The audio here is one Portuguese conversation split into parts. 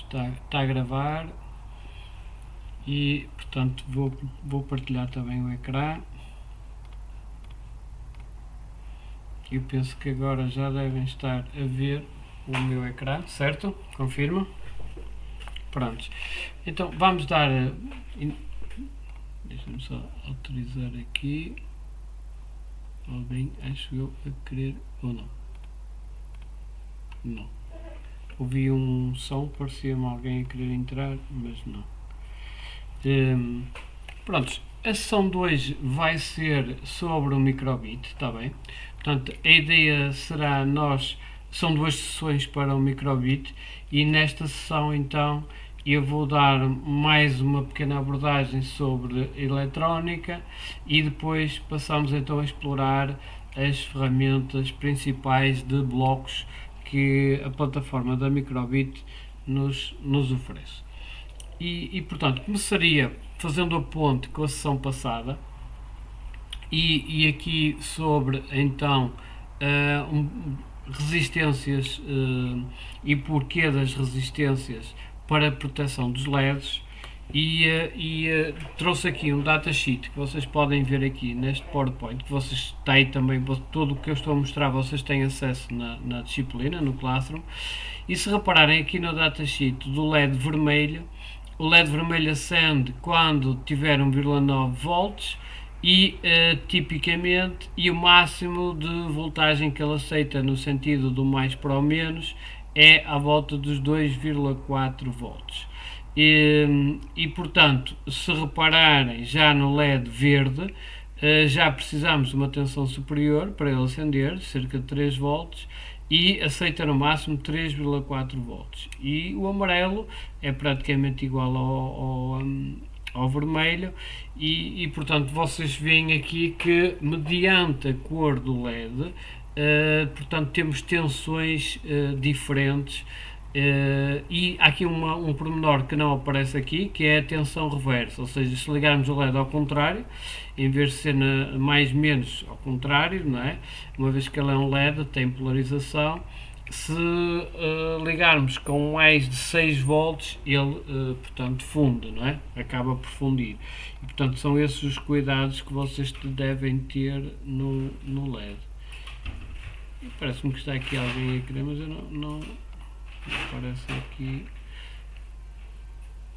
está a gravar e, portanto, vou partilhar também o ecrã. Eu penso que agora já devem estar a ver o meu ecrã, certo? Confirma? Pronto. Então vamos dar... Deixa-me só autorizar aqui. Alguém, acho eu, a querer ou não? Não. Ouvi um som, parecia-me alguém a querer entrar, mas não. Pronto, a sessão de hoje vai ser sobre o microbit, está bem? Portanto, a ideia será são duas sessões para o microbit e nesta sessão então eu vou dar mais uma pequena abordagem sobre eletrónica e depois passamos então a explorar as ferramentas principais de blocos que a plataforma da Microbit nos oferece. E portanto, começaria fazendo a ponte com a sessão passada e aqui sobre então resistências e porquê das resistências para a proteção dos LEDs e trouxe aqui um datasheet que vocês podem ver aqui neste PowerPoint, que vocês têm também, tudo o que eu estou a mostrar vocês têm acesso na disciplina, no Classroom, e se repararem aqui no datasheet do LED vermelho, o LED vermelho acende quando tiver 1,9 volts e tipicamente e o máximo de voltagem que ele aceita no sentido do mais para o menos é à volta dos 2,4 volts. E portanto, se repararem já no LED verde, já precisamos de uma tensão superior para ele acender, cerca de 3 volts, e aceita no máximo 3,4 volts. E o amarelo é praticamente igual ao vermelho e portanto vocês veem aqui que mediante a cor do LED portanto temos tensões diferentes e há aqui um pormenor que não aparece aqui, que é a tensão reversa, ou seja, se ligarmos o LED ao contrário, em vez de ser mais menos ao contrário, não é? Uma vez que ele é um LED, tem polarização, se ligarmos com mais de 6 volts, ele portanto funde, não é? Acaba por fundir. E portanto são esses os cuidados que vocês devem ter no LED. Parece-me que está aqui alguém a querer, mas eu não aparece aqui.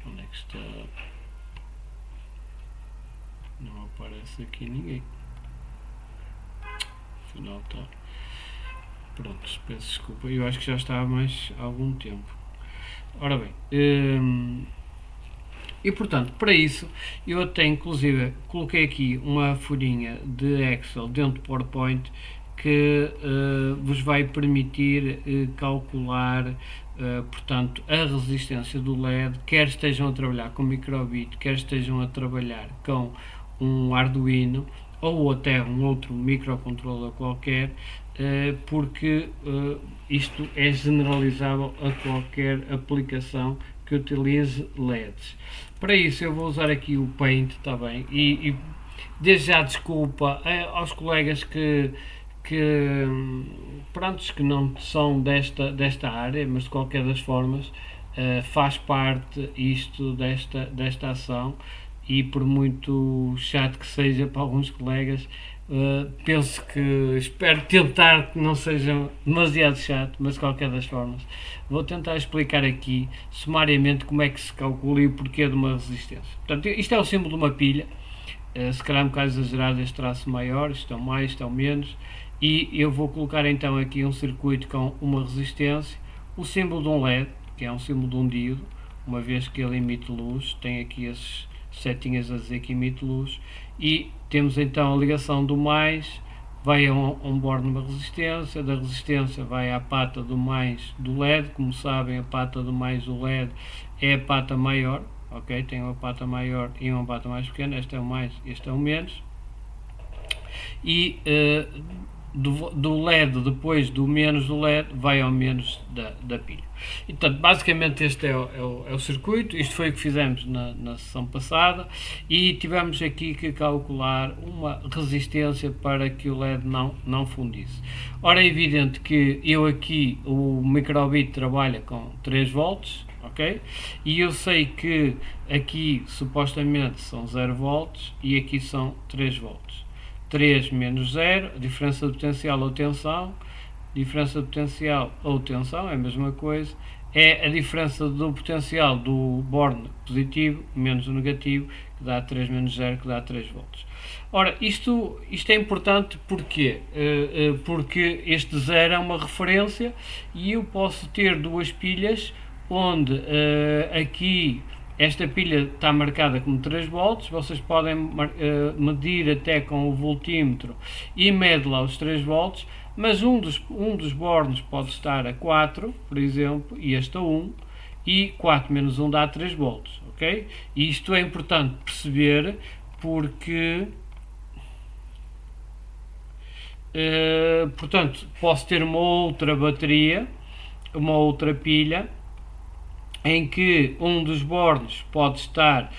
Onde é que está? Não aparece aqui ninguém. Afinal está. Pronto, peço desculpa. Eu acho que já está há mais algum tempo. Ora bem, e portanto, para isso, eu até inclusive coloquei aqui uma folhinha de Excel dentro do PowerPoint que vos vai permitir calcular, portanto, a resistência do LED, quer estejam a trabalhar com microbit, quer estejam a trabalhar com um Arduino ou até um outro microcontroller qualquer, porque isto é generalizável a qualquer aplicação que utilize LEDs. Para isso eu vou usar aqui o Paint, está bem, e desde já desculpa aos colegas que não são desta área, mas de qualquer das formas faz parte isto desta ação e por muito chato que seja para alguns colegas, penso que, espero tentar que não seja demasiado chato, mas de qualquer das formas vou tentar explicar aqui sumariamente como é que se calcula e o porquê de uma resistência. Portanto, isto é o símbolo de uma pilha, se calhar um bocado exagerado este traço maior, isto é o mais, isto é o menos, e eu vou colocar então aqui um circuito com uma resistência, o símbolo de um LED, que é um símbolo de um diodo, uma vez que ele emite luz, tem aqui esses setinhas a dizer que emite luz, e temos então a ligação do mais, vai a um bordo numa resistência, da resistência vai à pata do mais do LED, como sabem a pata do mais do LED é a pata maior, ok? Tem uma pata maior e uma pata mais pequena, este é o mais, este é o menos, e do LED, depois do menos do LED, vai ao menos da pilha. E, portanto, basicamente este é o circuito, isto foi o que fizemos na sessão passada, e tivemos aqui que calcular uma resistência para que o LED não fundisse. Ora, é evidente que eu aqui, o microbit trabalha com 3 volts, ok? E eu sei que aqui supostamente são 0 volts e aqui são 3 volts. 3 menos 0, a diferença de potencial ou tensão, diferença de potencial ou tensão é a mesma coisa, é a diferença do potencial do borne positivo menos o negativo, que dá 3 menos 0, que dá 3 volts. Ora, isto é importante porque, porque este 0 é uma referência e eu posso ter duas pilhas onde aqui esta pilha está marcada como 3 volts, vocês podem medir até com o voltímetro e mede lá os 3 volts, mas um dos bornes pode estar a 4, por exemplo, e este a 1, e 4 menos 1 dá 3 volts, ok? E isto é importante perceber porque, portanto, posso ter uma outra bateria, uma outra pilha, em que um dos bornes pode estar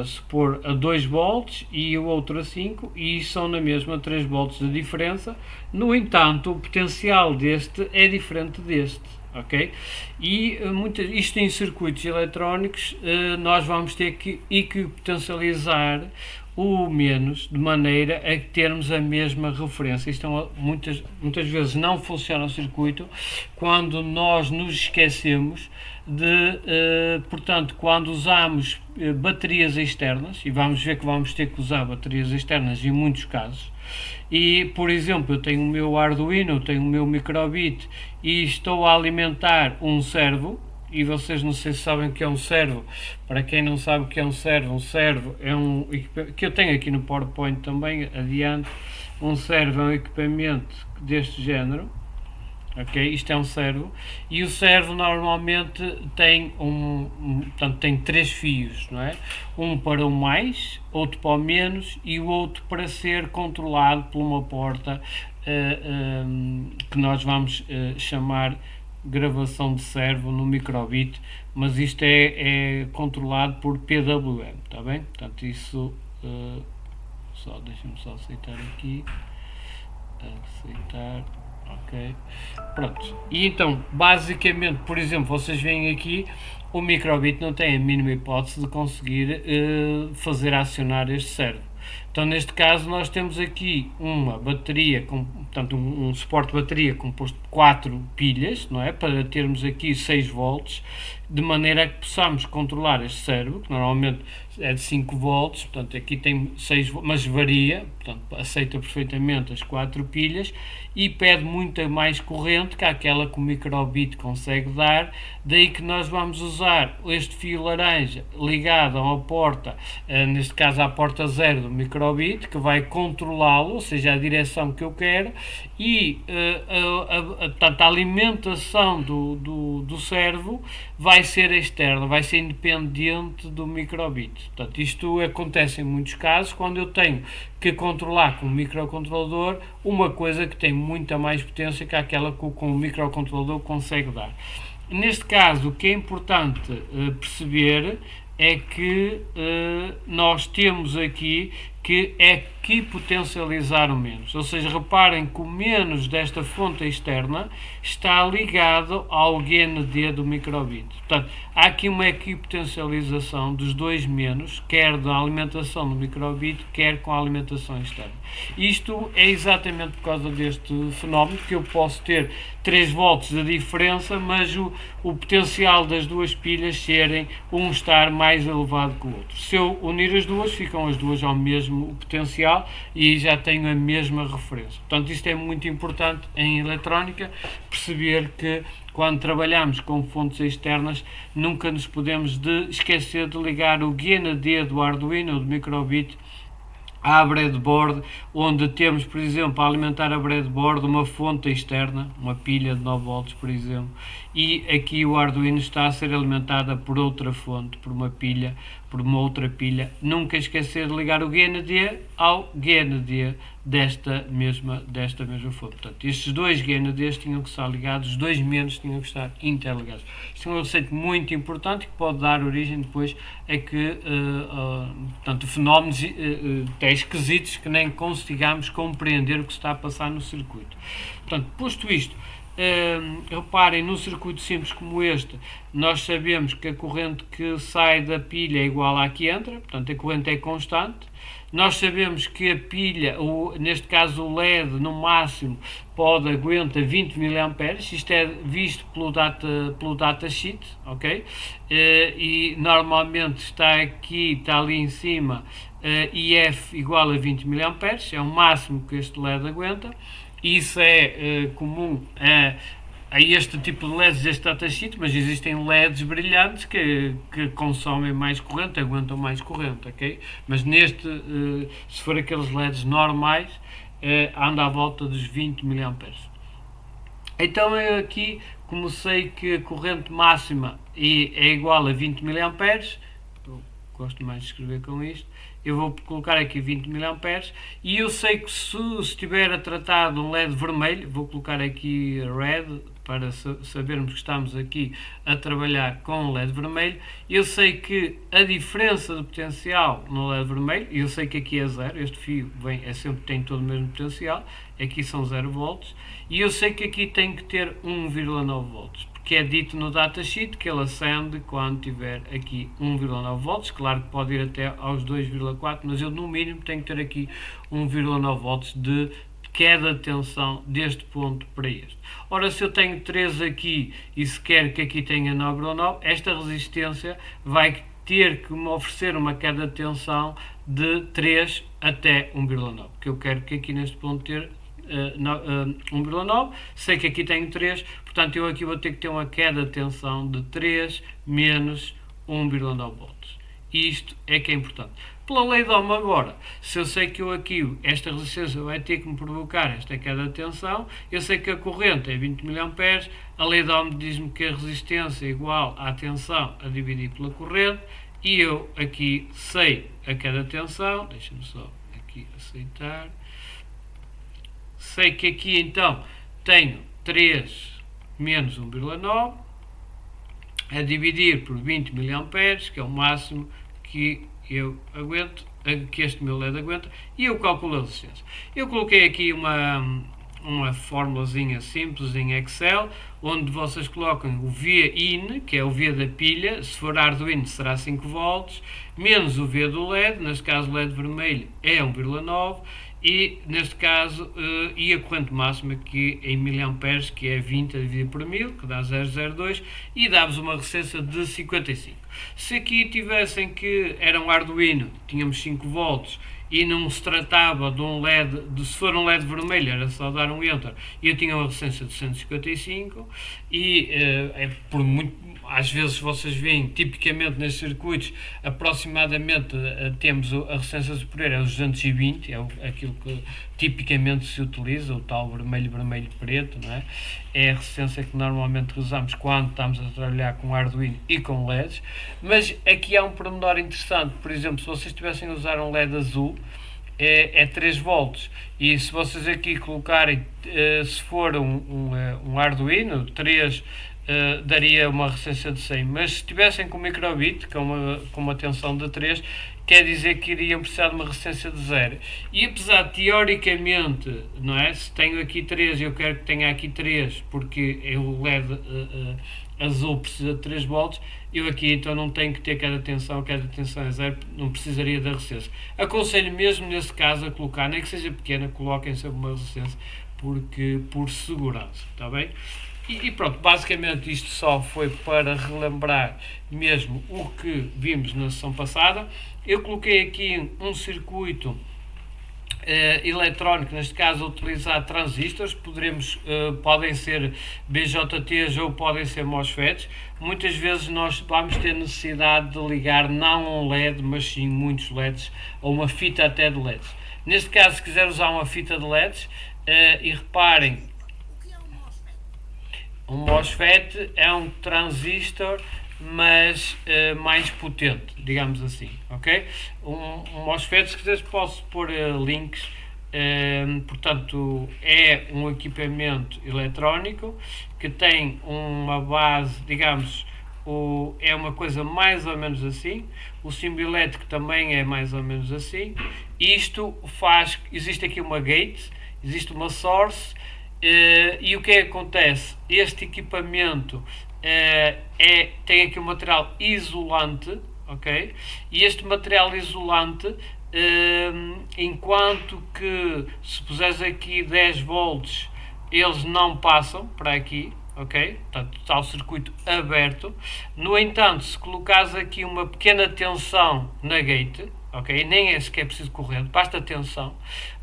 supor a 2 volts e o outro a 5 e são na mesma 3 volts de diferença. No entanto, o potencial deste é diferente deste, ok? E isto em circuitos eletrónicos nós vamos ter que equipotencializar o menos de maneira a termos a mesma referência. Isto muitas vezes não funciona o circuito quando nós nos esquecemos de, portanto, quando usamos baterias externas, e vamos ver que vamos ter que usar baterias externas em muitos casos, e, por exemplo, eu tenho o meu Arduino, eu tenho o meu microbit e estou a alimentar um servo, e vocês não sei se sabem o que é um servo. Para quem não sabe o que é um servo é um equipamento que eu tenho aqui no PowerPoint também, adiante. Um servo é um equipamento deste género, ok? Isto é um servo, e o servo normalmente tem portanto, tem 3 fios, não é? Um para o mais, outro para o menos e o outro para ser controlado por uma porta que nós vamos chamar gravação de servo no microbit, mas isto é controlado por PWM, está bem? Portanto, isso deixa-me só aceitar aqui, aceitar, ok, pronto. E então, basicamente, por exemplo, vocês veem aqui, o microbit não tem a mínima hipótese de conseguir fazer acionar este servo. Então, neste caso, nós temos aqui uma bateria, portanto, um suporte de bateria composto de 4 pilhas, não é? Para termos aqui 6 volts, de maneira a que possamos controlar este servo, que normalmente é de 5 volts, portanto, aqui tem 6, mas varia, portanto, aceita perfeitamente as 4 pilhas e pede muita mais corrente que aquela que o microbit consegue dar, daí que nós vamos usar este fio laranja ligado a uma porta, neste caso à porta 0 do microbit, que vai controlá-lo, ou seja, a direção que eu quero, e portanto, a alimentação do servo vai ser externa, vai ser independente do microbit. Portanto, isto acontece em muitos casos quando eu tenho que controlar com o microcontrolador uma coisa que tem muita mais potência que aquela que o microcontrolador consegue dar. Neste caso, o que é importante perceber é que nós temos aqui que equipotencializar o menos, ou seja, reparem que o menos desta fonte externa está ligado ao GND do microbit. Portanto, há aqui uma equipotencialização dos dois menos, quer da alimentação do microbit, quer com a alimentação externa. Isto é exatamente por causa deste fenómeno que eu posso ter 3 volts de diferença, mas o potencial das duas pilhas estar mais elevado que o outro. Se eu unir as duas, ficam as duas ao mesmo potencial e já tenho a mesma referência. Portanto, isto é muito importante em eletrónica, perceber que quando trabalhamos com fontes externas, nunca nos podemos esquecer de ligar o GND do Arduino ou do microbit à breadboard, onde temos, por exemplo, a alimentar a breadboard uma fonte externa, uma pilha de 9 volts, por exemplo, e aqui o Arduino está a ser alimentada por outra fonte, por uma outra pilha. Nunca esquecer de ligar o GND ao GND desta mesma fonte. Portanto, estes dois GNDs tinham que estar ligados, os dois menos tinham que estar interligados. Isto é um conceito muito importante que pode dar origem depois a que, portanto, fenómenos até esquisitos que nem consigamos compreender o que está a passar no circuito. Portanto, posto isto, reparem, num circuito simples como este, nós sabemos que a corrente que sai da pilha é igual à que entra, portanto a corrente é constante. Nós sabemos que a pilha, neste caso o LED, no máximo aguenta 20 mA, isto é visto pelo datasheet, ok? E normalmente está ali em cima, IF igual a 20 mA, é o máximo que este LED aguenta. Isso é comum a este tipo de LEDs deste datasheet, mas existem LEDs brilhantes que consomem mais corrente, aguentam mais corrente, ok? Mas se for aqueles LEDs normais, anda à volta dos 20 mA. Então eu aqui, como sei que a corrente máxima é igual a 20 mA, eu gosto mais de escrever com isto, eu vou colocar aqui 20 mA e eu sei que se estiver a tratar de um LED vermelho, vou colocar aqui red para sabermos que estamos aqui a trabalhar com um LED vermelho. Eu sei que a diferença de potencial no LED vermelho, eu sei que aqui é zero, este fio tem todo o mesmo potencial, aqui são 0 volts, e eu sei que aqui tem que ter 1,9 volts. Que é dito no datasheet que ele acende quando tiver aqui 1,9 volts, claro que pode ir até aos 2,4, mas eu no mínimo tenho que ter aqui 1,9 volts de queda de tensão deste ponto para este. Ora, se eu tenho 3 aqui e se quer que aqui tenha 9,9, esta resistência vai ter que me oferecer uma queda de tensão de 3 até 1,9, porque eu quero que aqui neste ponto ter 1,9, sei que aqui tenho 3, portanto eu aqui vou ter que ter uma queda de tensão de 3 menos 1,9 volts. Isto é que é importante. Pela lei de Ohm agora, se eu sei que esta resistência vai ter que me provocar esta queda de tensão, eu sei que a corrente é 20 mA, a lei de Ohm diz-me que a resistência é igual à tensão a dividir pela corrente, e eu aqui sei a queda de tensão, deixa-me só aqui aceitar. Sei que aqui então tenho 3 menos 1,9 a dividir por 20 mA, que é o máximo que eu aguento, que este meu LED aguenta, e eu calculo a resistência. Eu coloquei aqui uma formulazinha simples em Excel, onde vocês colocam o V-in, que é o V da pilha, se for Arduino será 5 volts, menos o V do LED, neste caso o LED vermelho é 1,9, e neste caso e a corrente máxima que em miliamperes, que é 20 a dividir por 1000, que dá 0,02, e dá-vos uma resistência de 55. Se aqui tivessem que era um Arduino, tínhamos 5 volts, e não se tratava de um LED, se for um LED vermelho era só dar um Enter, e eu tinha uma resistência de 155, e por muito, às vezes vocês veem, tipicamente nestes circuitos, aproximadamente temos a resistência superior é os 220, é aquilo que tipicamente se utiliza, o tal vermelho, vermelho, preto, não é? É a resistência que normalmente usamos quando estamos a trabalhar com Arduino e com LEDs, mas aqui há um pormenor interessante. Por exemplo, se vocês estivessem a usar um LED azul, é 3 volts, e se vocês aqui colocarem, se for um Arduino, 3 daria uma resistência de 100, mas se tivessem com microbit, com uma tensão de 3, quer dizer que iriam precisar de uma resistência de 0. E apesar de, teoricamente, não é? Se tenho aqui 3 e eu quero que tenha aqui 3, porque o LED azul precisa de 3 volts, eu aqui então não tenho que ter cada tensão é 0, não precisaria da resistência. Aconselho mesmo nesse caso a colocar, nem que seja pequena, coloquem sempre uma resistência, porque por segurança, está bem? E pronto, basicamente isto só foi para relembrar mesmo o que vimos na sessão passada. Eu coloquei aqui um circuito eletrónico, neste caso a utilizar transistores, podem ser BJTs ou podem ser MOSFETs. Muitas vezes nós vamos ter necessidade de ligar não um LED, mas sim muitos LEDs, ou uma fita até de LEDs. Neste caso, se quiser usar uma fita de LEDs, e reparem, um MOSFET é um transistor, mas mais potente, digamos assim, ok? Um MOSFET, se quiseres posso pôr links, portanto é um equipamento eletrónico que tem uma base, digamos, é uma coisa mais ou menos assim, o símbolo elétrico também é mais ou menos assim. Isto existe aqui uma gate, existe uma source, E o que é que acontece? Este equipamento tem aqui um material isolante, ok? E este material isolante, enquanto que se puseres aqui 10 volts, eles não passam para aqui, ok? Portanto, está o circuito aberto. No entanto, se colocares aqui uma pequena tensão na gate, ok? Nem é sequer preciso corrente, basta tensão.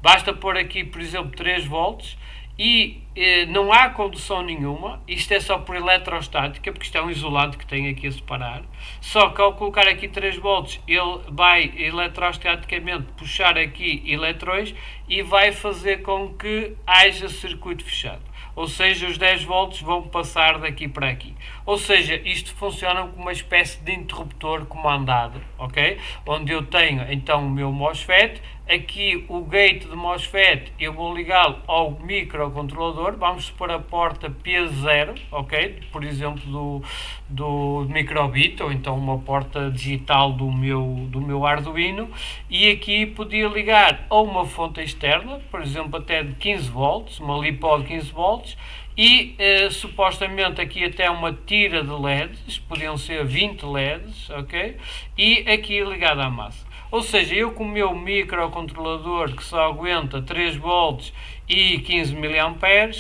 Basta pôr aqui, por exemplo, 3 volts e não há condução nenhuma. Isto é só por eletrostática, porque isto é um isolante que tem aqui a separar. Só que ao colocar aqui 3 volts, ele vai eletrostaticamente puxar aqui eletrões e vai fazer com que haja circuito fechado. Ou seja, os 10 volts vão passar daqui para aqui. Ou seja, isto funciona como uma espécie de interruptor comandado, ok? Onde eu tenho então o meu MOSFET, aqui o gate de MOSFET eu vou ligá-lo ao microcontrolador, vamos supor a porta P0, ok? Por exemplo do microbit, ou então uma porta digital do meu Arduino, e aqui podia ligar a uma fonte externa, por exemplo até de 15 volts, uma LiPo de 15 volts, e supostamente aqui até uma tira de LEDs, podiam ser 20 LEDs, ok? E aqui ligado à massa. Ou seja, eu com o meu microcontrolador que só aguenta 3 volts e 15 mA,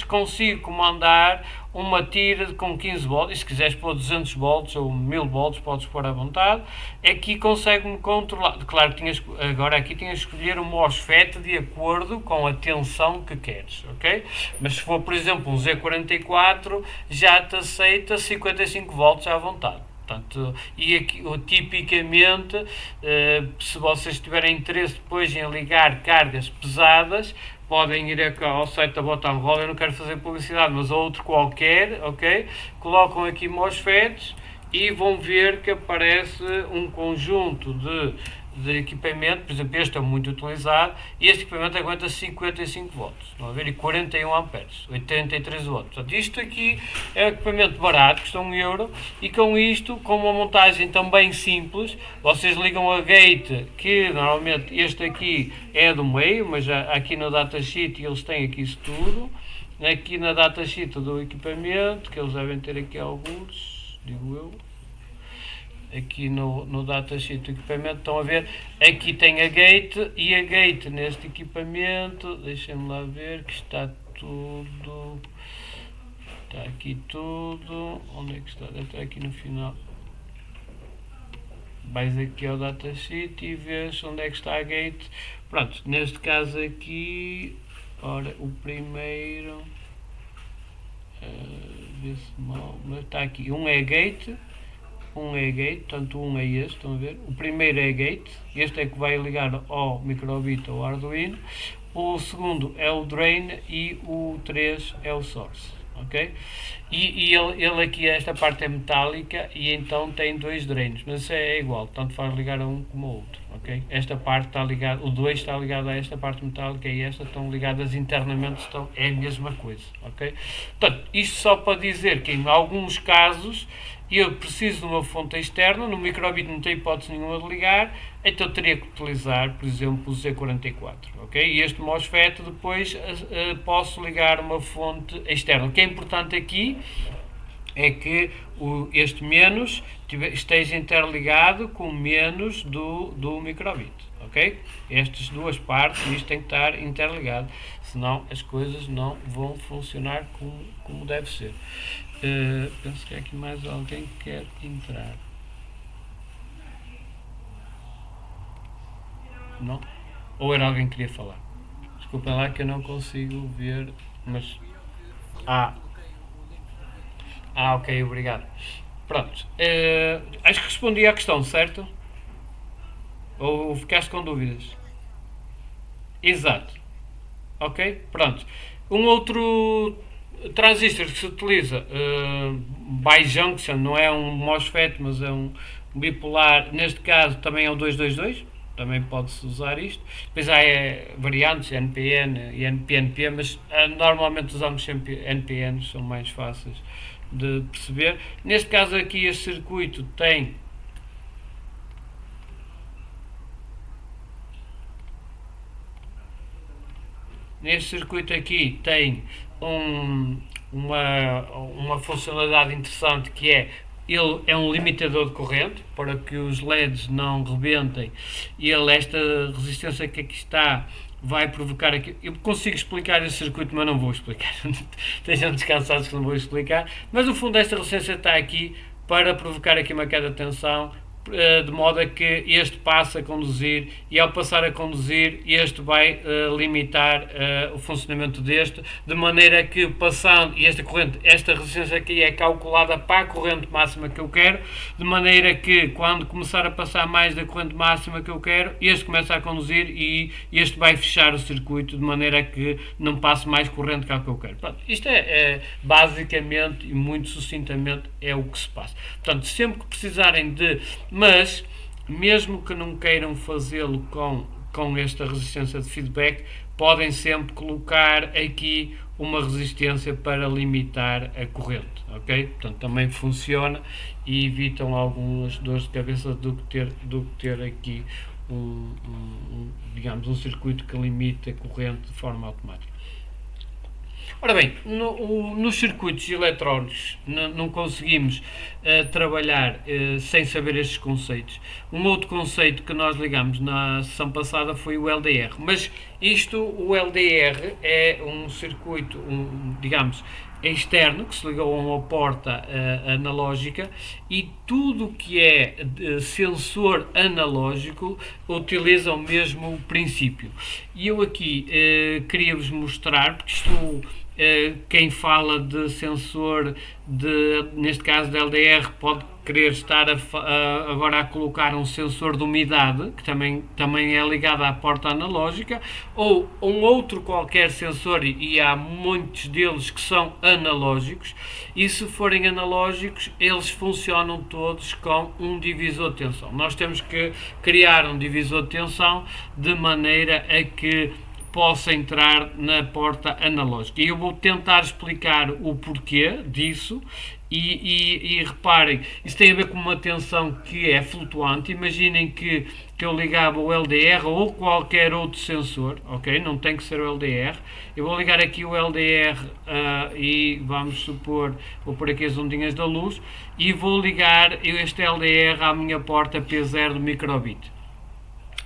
consigo comandar uma tira com 15 volts, e se quiseres pôr 200 volts ou 1000 volts, podes pôr à vontade. Aqui consegue-me controlar. Claro que agora aqui tinhas que escolher o MOSFET de acordo com a tensão que queres, ok? Mas se for, por exemplo, um Z44, já te aceita 55 volts à vontade. Portanto, e aqui, tipicamente, se vocês tiverem interesse depois em ligar cargas pesadas, podem ir ao site da Bottom Roll. Eu não quero fazer publicidade, mas outro qualquer, ok? Colocam aqui MOSFETs e vão ver que aparece um conjunto de equipamento. Por exemplo, este é muito utilizado e este equipamento aguenta 55 volts, estão a ver, e 41 amperes, 83 volts. Portanto, isto aqui é um equipamento barato, custa 1 euro, e com isto, com uma montagem também simples, vocês ligam a gate, que normalmente este aqui é do meio, mas aqui no datasheet eles têm aqui isso tudo. Aqui na datasheet do equipamento, que eles devem ter aqui alguns, digo eu. Aqui no datasheet do equipamento, estão a ver, aqui tem a gate, e a gate neste equipamento, deixem-me lá ver que está tudo, está aqui tudo, onde é que está? Deve estar aqui no final. Vais aqui ao datasheet e vês onde é que está a gate. Pronto, neste caso aqui, ora, o primeiro, vê-se mal, mas está aqui, um é gate, portanto um é este, estão a ver? O primeiro é gate, este é que vai ligar ao microbit ou Arduino. O segundo é o drain e o 3 é o source, ok? E ele aqui, esta parte é metálica e então tem 2 drains, mas isso é igual, tanto faz ligar a um como ao outro, ok? Esta parte está ligada, o 2 está ligado a esta parte metálica e esta estão ligadas internamente, é a mesma coisa, ok? Portanto, isto só para dizer que em alguns casos eu preciso de uma fonte externa, no microbit não tem hipótese nenhuma de ligar, então teria que utilizar, por exemplo, o Z44, ok? E este MOSFET depois posso ligar uma fonte externa. O que é importante aqui é que este menos esteja interligado com o menos do microbit, ok? Estas duas partes, isto tem que estar interligado, senão as coisas não vão funcionar como deve ser. Penso que é aqui mais alguém que quer entrar. Não? Ou era alguém que queria falar? Desculpem lá que eu não consigo ver, mas... ok, obrigado. Pronto. Acho que respondi à questão, certo? Ou ficaste com dúvidas? Exato. Ok? Pronto. Um outro transistor que se utiliza, bijunction, não é um MOSFET, mas é um bipolar, neste caso também é o 222, também pode-se usar isto. Depois há variantes, NPN e NPNP, mas normalmente usamos sempre NPNs, são mais fáceis de perceber. Neste caso aqui este circuito tem neste circuito aqui tem uma funcionalidade interessante, que é ele é um limitador de corrente para que os LEDs não rebentem. Esta resistência que aqui está vai provocar aqui. Eu consigo explicar esse circuito, mas não vou explicar. Estejam descansados que não vou explicar. Mas no fundo esta resistência está aqui para provocar aqui uma queda de tensão, de modo a que este passe a conduzir, e ao passar a conduzir este vai limitar o funcionamento deste, de maneira que passando, e esta resistência aqui é calculada para a corrente máxima que eu quero, de maneira que quando começar a passar mais da corrente máxima que eu quero, este começa a conduzir e este vai fechar o circuito, de maneira que não passe mais corrente que a que eu quero. Pronto, isto é basicamente e muito sucintamente é o que se passa. Portanto, sempre que precisarem de, mas mesmo que não queiram fazê-lo com esta resistência de feedback, podem sempre colocar aqui uma resistência para limitar a corrente, ok? Portanto, também funciona e evitam algumas dores de cabeça do que ter aqui digamos, um circuito que limite a corrente de forma automática. Ora bem, nos circuitos eletrónicos não conseguimos trabalhar sem saber estes conceitos. Um outro conceito que nós ligamos na sessão passada foi o LDR, mas o LDR é um circuito, digamos, externo, que se liga a uma porta analógica, e tudo o que é sensor analógico utiliza o mesmo princípio. E eu aqui queria-vos mostrar, porque isto, quem fala de sensor, neste caso de LDR, pode querer estar agora a colocar um sensor de umidade, que também é ligado à porta analógica, ou um outro qualquer sensor, e há muitos deles que são analógicos, e se forem analógicos, eles funcionam todos com um divisor de tensão. Nós temos que criar um divisor de tensão de maneira a que possa entrar na porta analógica. E eu vou tentar explicar o porquê disso. E reparem, isso tem a ver com uma tensão que é flutuante. Imaginem que eu ligava o LDR ou qualquer outro sensor, ok? Não tem que ser o LDR. Eu vou ligar aqui o LDR e vamos supor, vou pôr aqui as ondinhas da luz e vou ligar este LDR à minha porta P0 do microbit.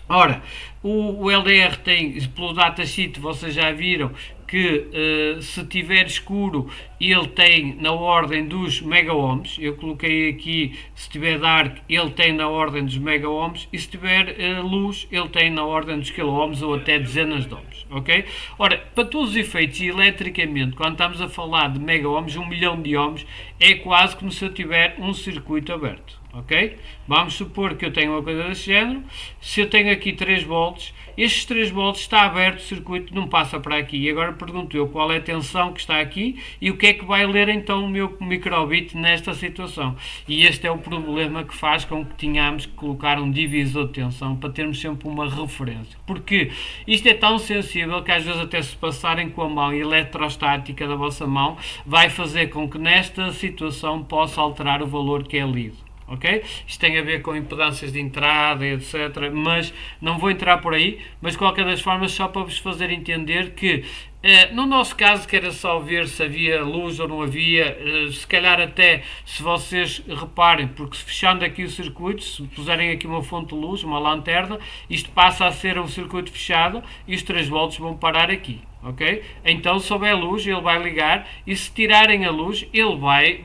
Ora, o LDR tem, pelo datasheet vocês já viram que se tiver escuro ele tem na ordem dos mega-ohms. Eu coloquei aqui, se tiver dark ele tem na ordem dos mega-ohms, e se tiver luz ele tem na ordem dos kilo-ohms ou até dezenas de ohms, ok? Ora, para todos os efeitos, eletricamente, quando estamos a falar de mega-ohms, 1 milhão de ohms é quase como se eu tiver um circuito aberto. Ok? Vamos supor que eu tenho uma coisa desse género. Se eu tenho aqui 3 volts, estes 3 volts está aberto, o circuito não passa para aqui. E agora pergunto eu qual é a tensão que está aqui e o que é que vai ler então o meu microbit nesta situação. E este é o problema que faz com que tenhamos que colocar um divisor de tensão para termos sempre uma referência. Porque isto é tão sensível que às vezes até se passarem com a mão eletrostática da vossa mão, vai fazer com que nesta situação possa alterar o valor que é lido. Okay? Isto tem a ver com impedâncias de entrada, etc. Mas não vou entrar por aí, mas de qualquer das formas, só para vos fazer entender que no nosso caso, que era só ver se havia luz ou não havia, se calhar até, se vocês reparem, porque se fechando aqui o circuito, se puserem aqui uma fonte de luz, uma lanterna, isto passa a ser um circuito fechado e os 3 volts vão parar aqui. Ok? Então, se houver luz, ele vai ligar, e se tirarem a luz, ele vai,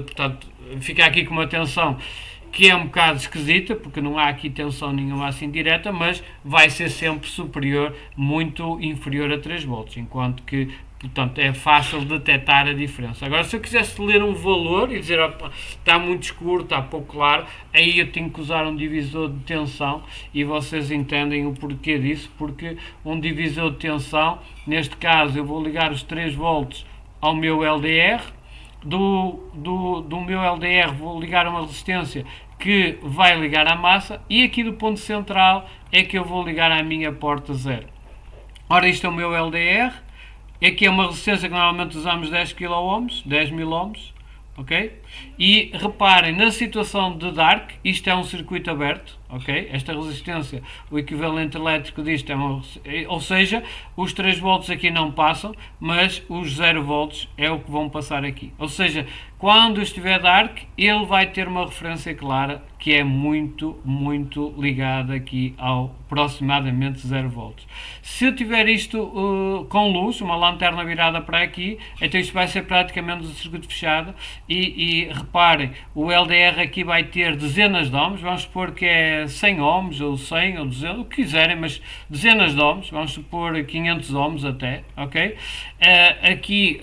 portanto, ficar aqui com uma tensão que é um bocado esquisita, porque não há aqui tensão nenhuma assim direta, mas vai ser sempre superior, muito inferior a 3 volts, enquanto que, portanto, é fácil detectar a diferença. Agora, se eu quisesse ler um valor e dizer, opa, está muito escuro, está pouco claro, aí eu tenho que usar um divisor de tensão, e vocês entendem o porquê disso, porque um divisor de tensão, neste caso, eu vou ligar os 3 volts ao meu LDR, do meu LDR vou ligar uma resistência que vai ligar à massa, e aqui do ponto central é que eu vou ligar à minha porta 0. Ora, isto é o meu LDR. Aqui é uma resistência que normalmente usamos 10 kΩ, 10 mil ohms, ok? E reparem, na situação de Dark, isto é um circuito aberto, ok? Esta resistência, o equivalente elétrico disto é uma... Ou seja, os 3 volts aqui não passam, mas os 0 volts é o que vão passar aqui. Ou seja, quando estiver Dark, ele vai ter uma referência clara que é muito ligada aqui ao aproximadamente 0 volts. Se eu tiver isto com luz, uma lanterna virada para aqui, então isto vai ser praticamente um circuito fechado e reparem, o LDR aqui vai ter dezenas de ohms, vamos supor que é 100 ohms ou 100 ou 200, o que quiserem, mas dezenas de ohms, vamos supor 500 ohms até, ok? Aqui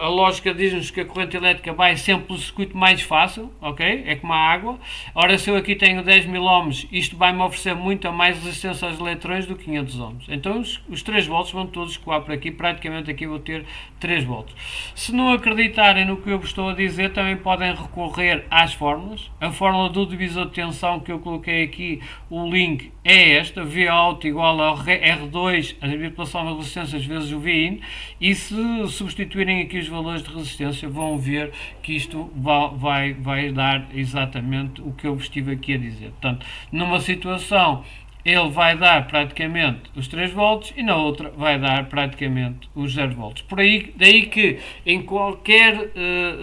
a lógica diz-nos que a corrente elétrica vai sempre pelo circuito mais fácil, ok? É como a água. Ora, se eu aqui tenho 10.000 ohms, isto vai-me oferecer muito mais resistência aos eletrões do que 500 ohms. Então os 3 volts vão todos escoar por aqui, praticamente aqui vou ter 3 volts. Se não acreditarem no que eu vos estou a dizer, também podem recorrer às fórmulas. A fórmula do divisor de tensão que eu coloquei aqui, o link é esta, Vout igual a R2, a manipulação de resistências vezes o Vin, e se substituírem aqui os valores de resistência, vão ver que isto vai dar exatamente o que eu vos estive aqui a dizer. Portanto, numa situação ele vai dar praticamente os 3 volts e na outra vai dar praticamente os 0 volts. Por aí, daí que em qualquer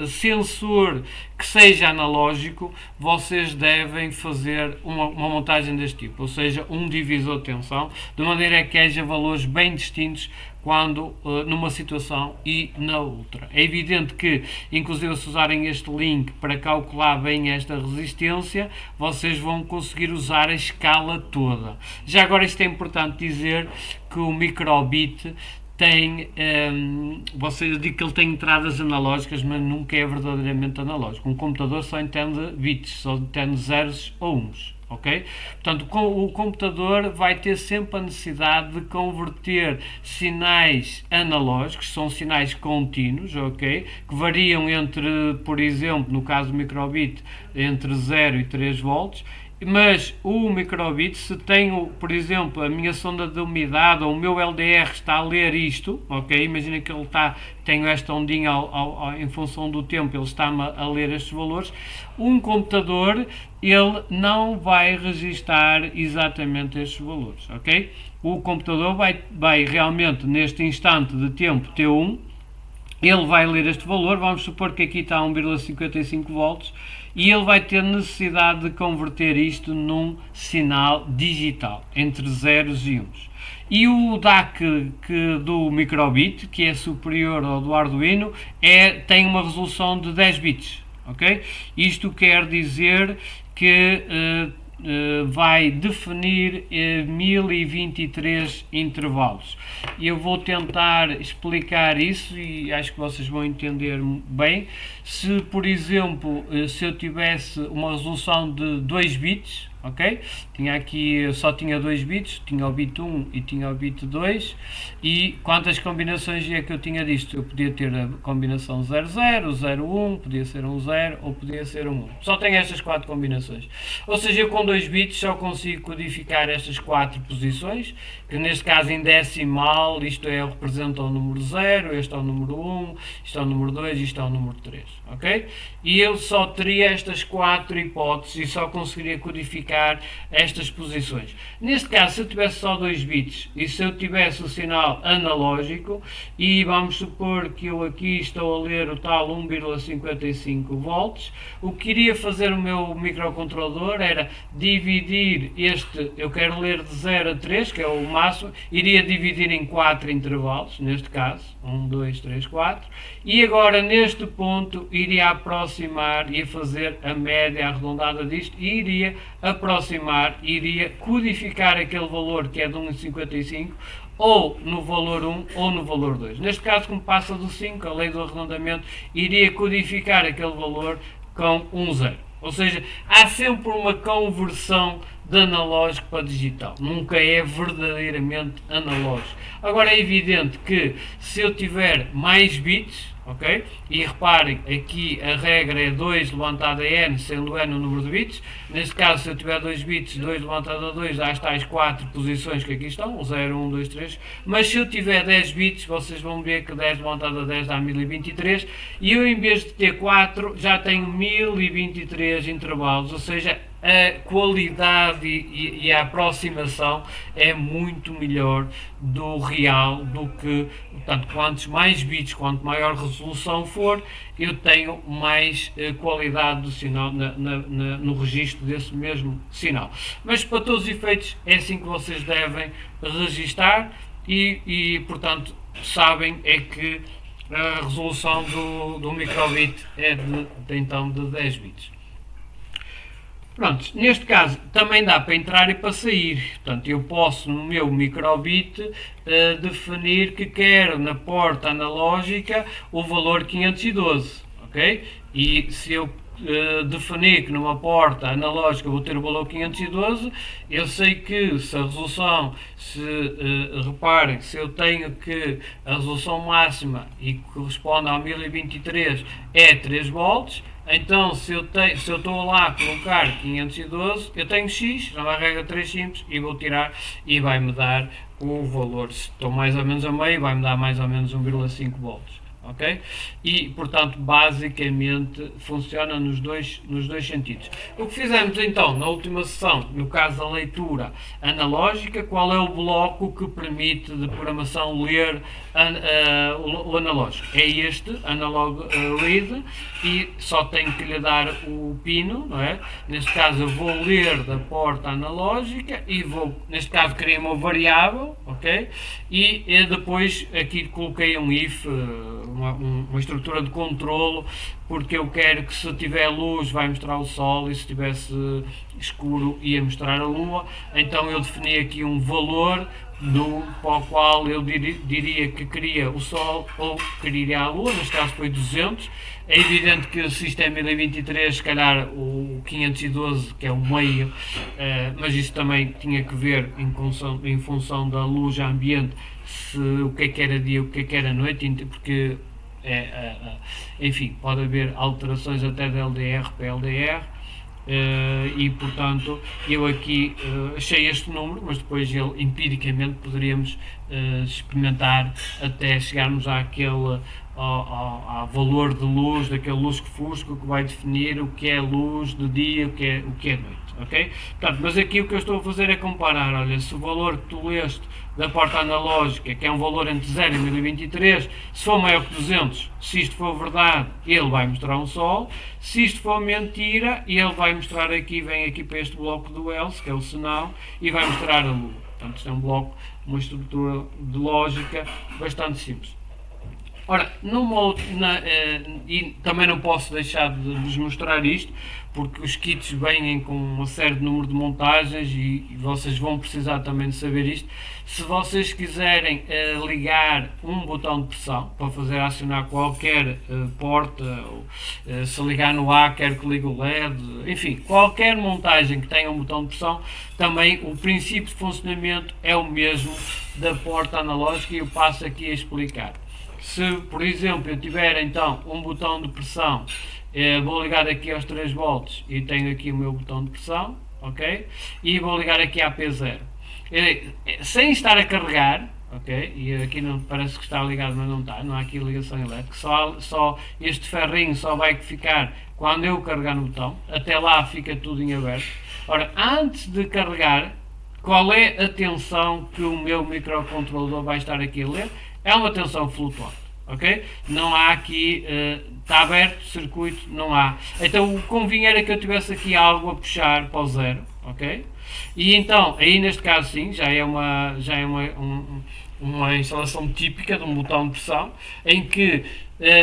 sensor que seja analógico, vocês devem fazer uma montagem deste tipo, ou seja, um divisor de tensão, de maneira que haja valores bem distintos quando numa situação e na outra. É evidente que, inclusive, se usarem este link para calcular bem esta resistência, vocês vão conseguir usar a escala toda. Já agora, isto é importante dizer que o microbit tem, vocês dizem que ele tem entradas analógicas, mas nunca é verdadeiramente analógico. Um computador só entende bits, só entende zeros ou uns. Ok? Portanto, o computador vai ter sempre a necessidade de converter sinais analógicos, são sinais contínuos, ok? Que variam entre, por exemplo, no caso do microbit, entre 0 e 3 volts, mas o microbit, se tenho, por exemplo, a minha sonda de umidade ou o meu LDR está a ler isto, ok? Imagina que ele tenho esta ondinha em função do tempo, ele está-me a ler estes valores. Um computador, ele não vai registar exatamente estes valores, ok? O computador vai realmente, neste instante de tempo T1, ele vai ler este valor, vamos supor que aqui está 1,55 volts, e ele vai ter necessidade de converter isto num sinal digital, entre zeros e uns. E o DAC do microbit, que é superior ao do Arduino, tem uma resolução de 10 bits. Okay? Isto quer dizer que vai definir 1023 intervalos. Eu vou tentar explicar isso e acho que vocês vão entender bem. Se, por exemplo, se eu tivesse uma resolução de 2 bits, ok? Só tinha 2 bits, tinha o bit 1 e tinha o bit 2, e quantas combinações é que eu tinha disto? Eu podia ter a combinação 00, 01, podia ser um 0 ou podia ser um 1. Só tenho estas 4 combinações. Ou seja, eu com 2 bits só consigo codificar estas 4 posições, que neste caso em decimal, isto representa o número 0, este é o número 1, isto é o número 2 e isto é o número 3, ok? E eu só teria estas 4 hipóteses e só conseguiria codificar estas posições. Neste caso, se eu tivesse só 2 bits e se eu tivesse o sinal analógico, e vamos supor que eu aqui estou a ler o tal 1,55 volts, o que iria fazer o meu microcontrolador era dividir eu quero ler de 0 a 3, que é o máximo, iria dividir em 4 intervalos, neste caso, 1, 2, 3, 4, e agora neste ponto iria aproximar, ia fazer a média arredondada disto, e iria aproximar, iria codificar aquele valor que é de 1,55 ou no valor 1 ou no valor 2. Neste caso, como passa do 5, a lei do arredondamento, iria codificar aquele valor com um 0. Ou seja, há sempre uma conversão de analógico para digital. Nunca é verdadeiramente analógico. Agora é evidente que se eu tiver mais bits, ok? E reparem, aqui a regra é 2 levantado a n, sendo n o número de bits. Neste caso, se eu tiver 2 bits, 2 levantado a 2, dá as tais 4 posições que aqui estão, 0, 1, 2, 3. Mas se eu tiver 10 bits, vocês vão ver que 10 levantado a 10 dá 1023. E eu, em vez de ter 4, já tenho 1023 intervalos, ou seja, a qualidade e a aproximação é muito melhor do real do que, portanto, quantos mais bits, quanto maior resolução for, eu tenho mais qualidade do sinal no registro desse mesmo sinal. Mas para todos os efeitos é assim que vocês devem registar e portanto, sabem é que a resolução do microbit é então de 10 bits. Pronto, neste caso também dá para entrar e para sair. Portanto, eu posso no meu microbit definir que quero na porta analógica o valor 512, ok? E se eu definir que numa porta analógica vou ter o valor 512, eu sei que se a resolução, reparem, se eu tenho que a resolução máxima e que corresponde ao 1023 é 3 volts, então se eu estou lá a colocar 512, eu tenho X, já vai regra 3 simples, e vou tirar e vai-me dar o valor. Se estou mais ou menos a meio, vai-me dar mais ou menos 1,5 volts. Ok? E, portanto, basicamente funciona nos dois sentidos. O que fizemos então na última sessão, no caso da leitura analógica, qual é o bloco que permite de programação ler o analógico? É este, analog read, e só tenho que lhe dar o pino, não é? Neste caso eu vou ler da porta analógica e vou, neste caso criei uma variável, ok? E depois aqui coloquei um if, uma estrutura de controlo, porque eu quero que se tiver luz vai mostrar o sol e se tivesse escuro ia mostrar a lua. Então eu defini aqui um valor para o qual eu diria que queria o sol ou queria a lua, neste caso foi 200. É evidente que se isto é 1023, se calhar o 512, que é o meio, mas isso também tinha que ver em função da luz ambiente, o que é que era dia, o que é que era noite, porque enfim, pode haver alterações até de LDR para LDR. E portanto eu aqui achei este número, mas depois ele empiricamente poderíamos experimentar até chegarmos ao valor de luz, daquele lusco-fusco que vai definir o que é luz de dia, o que é noite, ok? Portanto, mas aqui o que eu estou a fazer é comparar, olha, se o valor que tu leste da porta analógica, que é um valor entre 0 e 1023, se for maior que 200, se isto for verdade, ele vai mostrar um sol. Se isto for mentira, ele vai mostrar aqui, vem aqui para este bloco do else, que é o senão, e vai mostrar a lua. Portanto, isto é um bloco, uma estrutura de lógica bastante simples. Ora, e também não posso deixar de vos mostrar isto, porque os kits vêm com uma série de número de montagens e vocês vão precisar também de saber isto. Se vocês quiserem ligar um botão de pressão para fazer acionar qualquer porta, ou se ligar no A quer que ligue o LED, enfim, qualquer montagem que tenha um botão de pressão, também o princípio de funcionamento é o mesmo da porta analógica e eu passo aqui a explicar. Se, por exemplo, eu tiver então um botão de pressão, vou ligar aqui aos 3 volts e tenho aqui o meu botão de pressão, ok? E vou ligar aqui à P0. Sem estar a carregar, ok? E aqui não parece que está ligado, mas não está, não há aqui ligação elétrica. Só este ferrinho só vai ficar quando eu carregar no botão. Até lá fica tudo em aberto. Ora, antes de carregar, qual é a tensão que o meu microcontrolador vai estar aqui a ler? É uma tensão flutuante, ok? Não há aqui, está aberto o circuito, não há. Então o que convinha era que eu tivesse aqui algo a puxar para o zero, ok? E então, aí neste caso sim, já é uma instalação típica de um botão de pressão, em que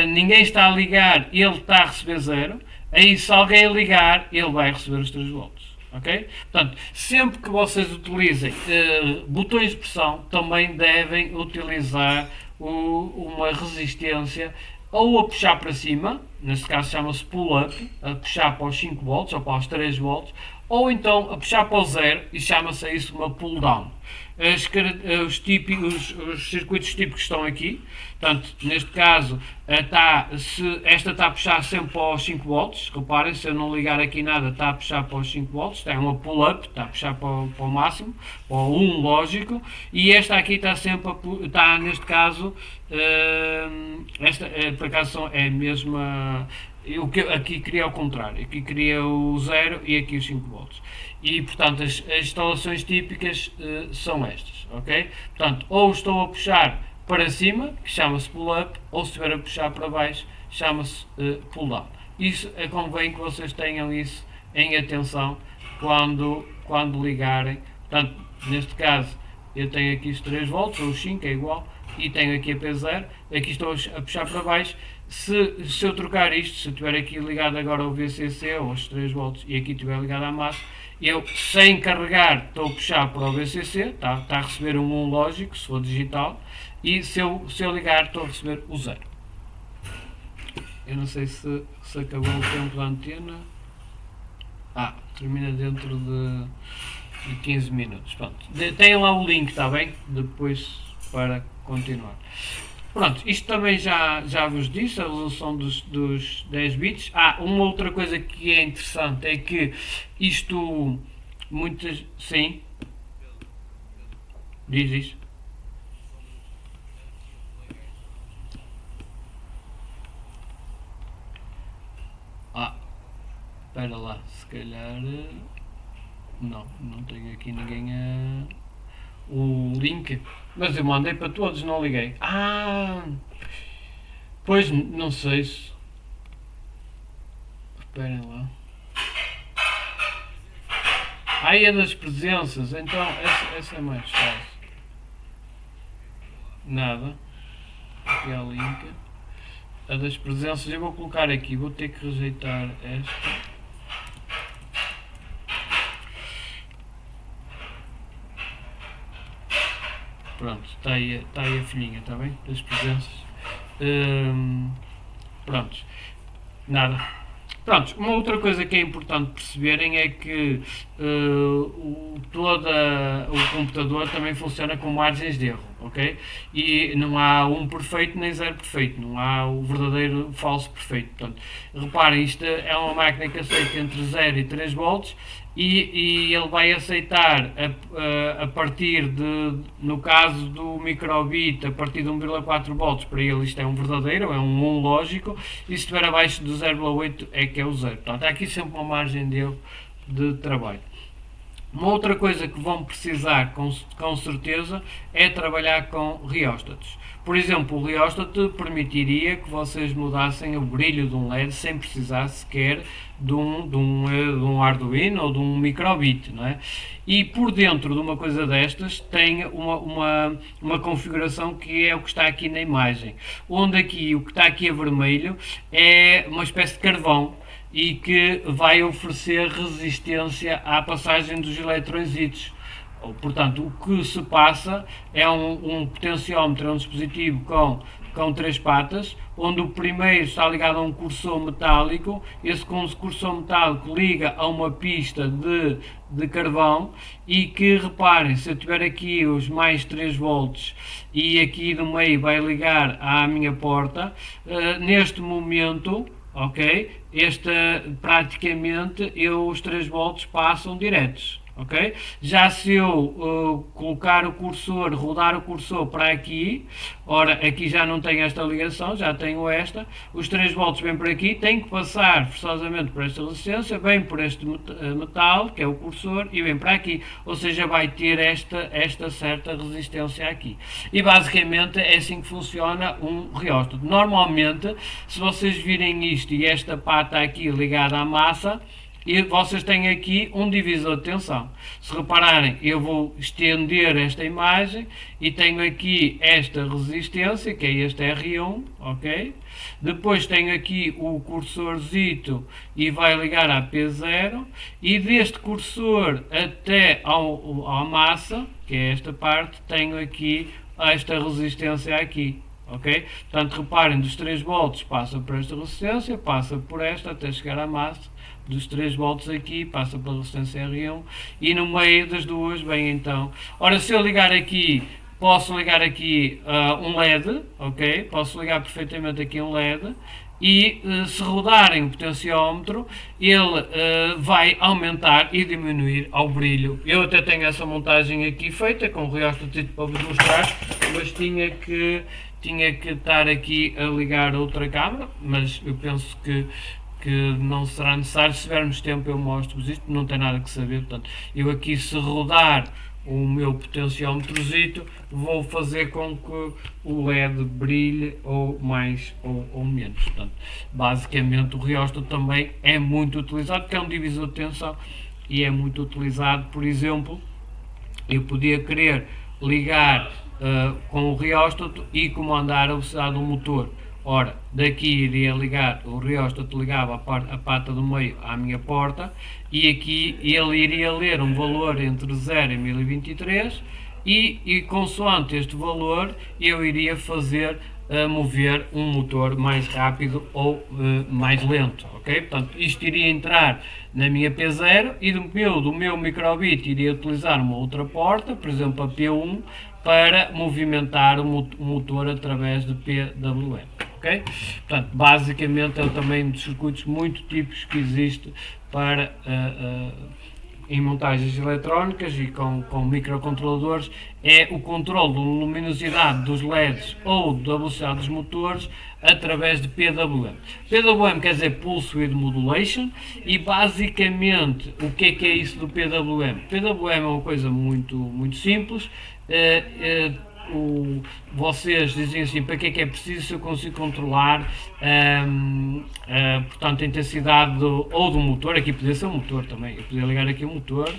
ninguém está a ligar, ele está a receber zero. Aí se alguém ligar, ele vai receber os 3 volts. Okay? Portanto, sempre que vocês utilizem botões de pressão, também devem utilizar uma resistência ou a puxar para cima, neste caso chama-se pull-up, a puxar para os 5 volts ou para os 3 volts, ou então a puxar para o 0 e chama-se isso uma pull-down. Os circuitos típicos estão aqui, portanto, neste caso, esta está a puxar sempre para os 5 volts, reparem, se eu não ligar aqui nada, está a puxar para os 5 volts, tem uma pull-up, está a puxar para o máximo, para o 1 lógico, e esta aqui está sempre, está neste caso, esta por acaso é a mesma. Aqui queria ao contrário, aqui queria o 0 e aqui os 5 volts. E portanto as instalações típicas são estas, ok? Portanto, ou estou a puxar para cima, que chama-se pull-up, ou se estiver a puxar para baixo, chama-se pull-down. Isso convém que vocês tenham isso em atenção quando ligarem. Portanto, neste caso, eu tenho aqui os 3 volts, ou os 5, é igual, e tenho aqui a P0, aqui estou a puxar para baixo. Se eu trocar isto, se eu estiver aqui ligado agora ao VCC, ou aos 3 volts, e aqui estiver ligado à massa, eu, sem carregar, estou a puxar para o VCC, está a receber um 1 lógico, se for digital, e se eu ligar, estou a receber o 0. Eu não sei se acabou o tempo da antena. Termina dentro de 15 minutos. Pronto. Tem lá o link, está bem? Depois para continuar. Pronto, isto também já vos disse, a resolução dos 10 bits. Uma outra coisa que é interessante é que isto, muitas, sim, diz isso. Espera lá, se calhar, não tenho aqui ninguém o link, mas eu mandei para todos, não liguei. Pois não sei se. Esperem lá. É das presenças, então essa é mais fácil. Nada. Aqui é o link. A das presenças eu vou colocar aqui, vou ter que rejeitar esta. Pronto, está aí a folhinha, está bem? Das presenças. Pronto, nada. Pronto, uma outra coisa que é importante perceberem é que todo o computador também funciona com margens de erro, ok? E não há um perfeito nem zero perfeito, não há o verdadeiro falso perfeito. Portanto, reparem, isto é uma máquina que aceita entre 0 e 3 volts e ele vai aceitar a partir de, no caso do microbit, a partir de 1,4 volts, para ele isto é um verdadeiro, é um 1 lógico, e se estiver abaixo de 0,8 é que é o 0. Portanto, há aqui sempre uma margem de erro de trabalho. Uma outra coisa que vão precisar com certeza é trabalhar com reóstatos. Por exemplo, o reóstato permitiria que vocês mudassem o brilho de um LED sem precisar sequer de um Arduino ou de um microbit, não é? E por dentro de uma coisa destas tem uma configuração que é o que está aqui na imagem, onde aqui o que está aqui a vermelho é uma espécie de carvão e que vai oferecer resistência à passagem dos eletrõezitos. Portanto, o que se passa é um potenciómetro, é um dispositivo com 3 patas, onde o primeiro está ligado a um cursor metálico, esse cursor metálico liga a uma pista de carvão e que, reparem, se eu tiver aqui os mais 3 volts e aqui do meio vai ligar à minha porta, neste momento, ok, praticamente os 3 volts passam diretos. Okay? Já se eu colocar o cursor, rodar o cursor para aqui, ora, aqui já não tenho esta ligação, já tenho esta, os 3 volts vêm por aqui, tenho que passar forçosamente por esta resistência, vem por este metal, que é o cursor, e vem para aqui, ou seja, vai ter esta certa resistência aqui. E basicamente é assim que funciona um reóstato. Normalmente, se vocês virem isto e esta pata aqui ligada à massa, e vocês têm aqui um divisor de tensão. Se repararem, eu vou estender esta imagem e tenho aqui esta resistência, que é este R1, ok? Depois tenho aqui o cursorzito e vai ligar à P0 e deste cursor até à massa, que é esta parte, tenho aqui esta resistência aqui. ok? Portanto, reparem, dos 3 volts passa por esta resistência, passa por esta até chegar à massa, dos 3 volts aqui, passa pela resistência R1 e no meio das duas vem então. Ora, se eu ligar aqui, posso ligar aqui um LED, ok? Posso ligar perfeitamente aqui um LED e se rodarem o potenciómetro, ele vai aumentar e diminuir ao brilho. Eu até tenho essa montagem aqui feita com o reóstato para vos mostrar, mas tinha que estar aqui a ligar outra câmara, mas eu penso que não será necessário. Se tivermos tempo eu mostro-vos isto, não tem nada que saber. Portanto, eu aqui, se rodar o meu potenciómetrozito, vou fazer com que o LED brilhe ou mais ou menos. Portanto, basicamente o reóstato também é muito utilizado, porque é um divisor de tensão e é muito utilizado. Por exemplo, eu podia querer ligar com o reóstato e comandar a velocidade do motor. Ora, daqui iria ligar, o reóstato ligava a pata do meio à minha porta e aqui ele iria ler um valor entre 0 e 1023 e consoante este valor eu iria fazer mover um motor mais rápido ou mais lento, ok? Portanto, isto iria entrar na minha P0 e do meu microbit iria utilizar uma outra porta, por exemplo a P1, para movimentar o motor através de PWM. Okay? Portanto, basicamente é também um dos circuitos muito típicos que existe para em montagens eletrónicas e com microcontroladores, é o controle da luminosidade dos LEDs ou da velocidade dos motores através de PWM. PWM quer dizer Pulse Width Modulation, e basicamente o que é isso do PWM? PWM é uma coisa muito simples. Vocês dizem assim, para que é preciso se eu consigo controlar portanto, a intensidade ou do motor. Aqui podia ser um motor também, eu podia ligar aqui um motor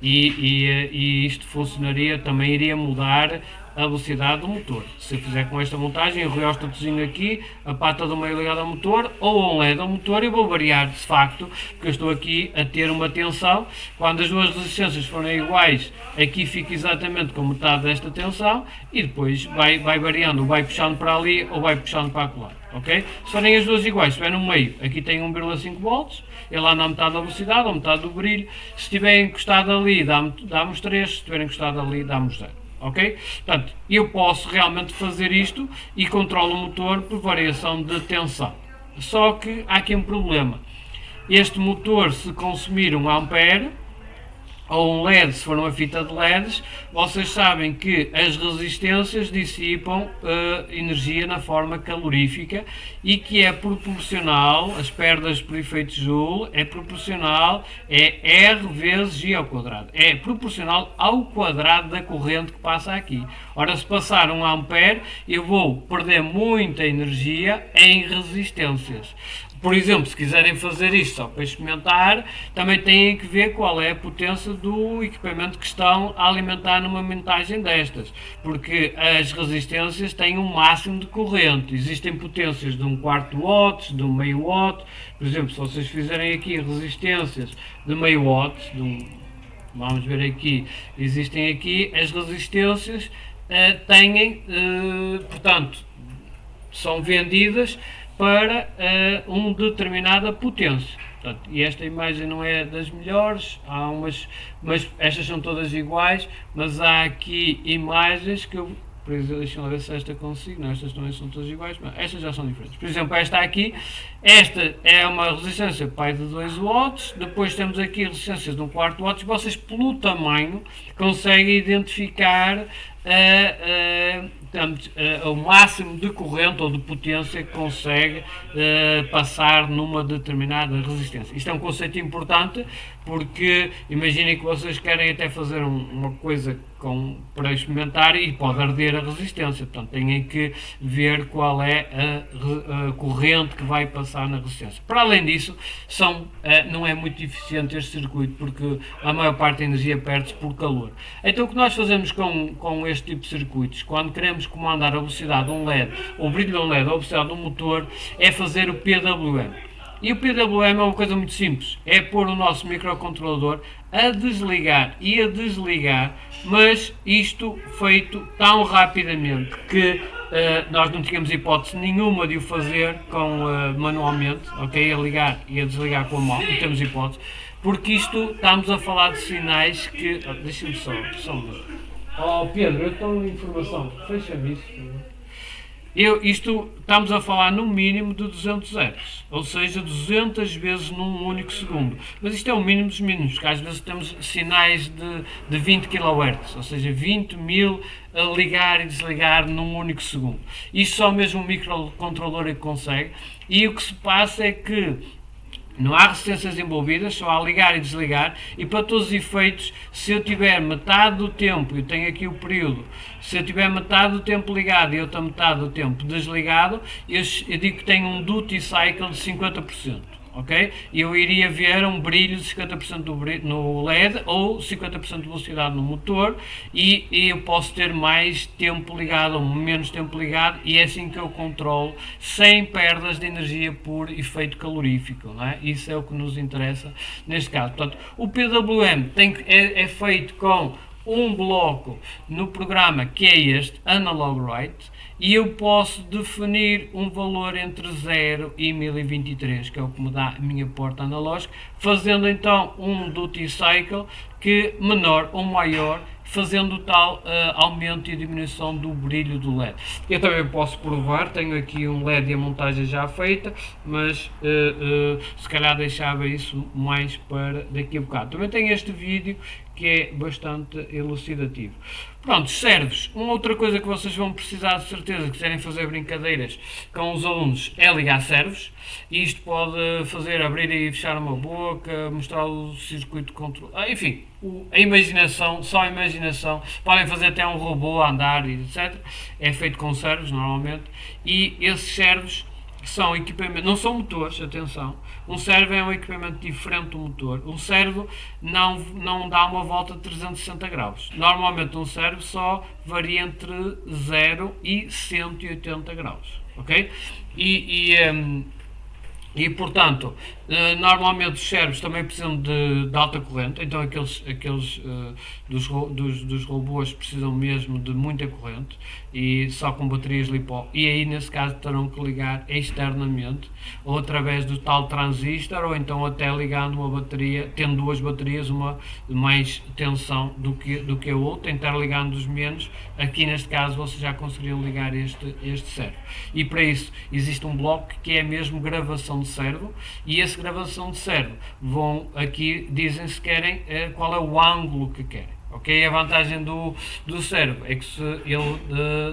e isto funcionaria, também iria mudar a velocidade do motor. Se eu fizer com esta montagem, o reóstatozinho aqui, a pata do meio ligada ao motor, ou um LED ao motor, eu vou variar de facto, porque eu estou aqui a ter uma tensão. Quando as duas resistências forem iguais, aqui fica exatamente com metade desta tensão, e depois vai variando, ou vai puxando para ali, ou vai puxando para lá. Okay? Se forem as duas iguais, se estiver no meio, aqui tem 1,5 volts, ele anda a metade da velocidade, a metade do brilho. Se estiver encostado ali, dá-nos 3, se estiver encostado ali, dá-nos 0. Ok? Portanto, eu posso realmente fazer isto e controlo o motor por variação de tensão. Só que há aqui um problema. Este motor, se consumir 1 ampere, ou um LED, se for uma fita de LEDs, vocês sabem que as resistências dissipam energia na forma calorífica e que é proporcional, as perdas por efeito Joule é proporcional, é R vezes G ao quadrado, é proporcional ao quadrado da corrente que passa aqui. Ora, se passar 1 ampere, eu vou perder muita energia em resistências. Por exemplo, se quiserem fazer isto só para experimentar, também têm que ver qual é a potência do equipamento que estão a alimentar numa montagem destas, porque as resistências têm um máximo de corrente. Existem potências de 1/4 watts, de 1/2 watt. Por exemplo, se vocês fizerem aqui resistências de 1/2 watts, vamos ver aqui, existem aqui as resistências, têm, portanto, são vendidas para uma determinada potência. Portanto, e esta imagem não é das melhores, há umas, mas estas são todas iguais, mas há aqui imagens que eu, por exemplo, deixem-me ver se esta consigo, não, estas também são todas iguais, mas estas já são diferentes. Por exemplo, esta aqui, esta é uma resistência pai de 2 watts, depois temos aqui resistências de 1/4 watts, vocês pelo tamanho conseguem identificar o máximo de corrente ou de potência que consegue passar numa determinada resistência. Isto é um conceito importante, porque imaginem que vocês querem até fazer uma coisa para experimentar e pode arder a resistência, portanto têm que ver qual é a corrente que vai passar na resistência. Para além disso, não é muito eficiente este circuito, porque a maior parte da energia perde-se por calor. Então o que nós fazemos com este tipo de circuitos, quando queremos comandar a velocidade de um LED, ou o brilho de um LED, ou a velocidade de um motor, é fazer o PWM. E o PWM é uma coisa muito simples, é pôr o nosso microcontrolador a desligar e a desligar, mas isto feito tão rapidamente que nós não tínhamos hipótese nenhuma de o fazer manualmente, ok? A ligar e a desligar com a mão, não temos hipótese, porque isto estamos a falar de sinais que. Deixa-me só um minuto. Oh Pedro, eu estou em informação, fecha-me isso. Estamos a falar no mínimo de 200 Hz, ou seja, 200 vezes num único segundo. Mas isto é o mínimo dos mínimos, porque às vezes temos sinais de 20 kHz, ou seja, 20.000 a ligar e desligar num único segundo. Isto só mesmo um microcontrolador é que consegue. E o que se passa é que não há resistências envolvidas, só há ligar e desligar, e para todos os efeitos, se eu tiver metade do tempo, eu tenho aqui o período, se eu tiver metade do tempo ligado e outra metade do tempo desligado, eu digo que tenho um duty cycle de 50%. Ok? Eu iria ver um brilho de 50% no LED ou 50% de velocidade no motor e eu posso ter mais tempo ligado ou menos tempo ligado e é assim que eu controlo sem perdas de energia por efeito calorífico, não é? Isso é o que nos interessa neste caso. Portanto, o PWM é feito com um bloco no programa que é este, Analog Write, e eu posso definir um valor entre 0 e 1023, que é o que me dá a minha porta analógica, fazendo então um duty cycle que menor ou maior, fazendo tal aumento e diminuição do brilho do LED. Eu também posso provar, tenho aqui um LED e a montagem já feita, mas se calhar deixava isso mais para daqui a bocado. Também tenho este vídeo que é bastante elucidativo. Pronto, servos. Uma outra coisa que vocês vão precisar de certeza, que quiserem fazer brincadeiras com os alunos, é ligar servos. E isto pode fazer abrir e fechar uma boca, mostrar o circuito de controle. Enfim, a imaginação, só a imaginação. Podem fazer até um robô a andar e etc. É feito com servos normalmente. E esses servos são equipamentos, não são motores, atenção. Um servo é um equipamento diferente do motor. Um servo não dá uma volta de 360 graus. Normalmente um servo só varia entre 0 e 180 graus. Ok? E portanto, normalmente os servos também precisam de alta corrente, então aqueles dos robôs precisam mesmo de muita corrente e só com baterias LiPo, e aí nesse caso terão que ligar externamente ou através do tal transistor, ou então até ligando uma bateria, tendo duas baterias, uma de mais tensão do que a outra, interligando os menos. Aqui neste caso vocês já conseguiriam ligar este servo, e para isso existe um bloco que é mesmo gravação de servo, e essa gravação de servo aqui dizem se querem qual é o ângulo que querem. Ok? A vantagem do servo é que se ele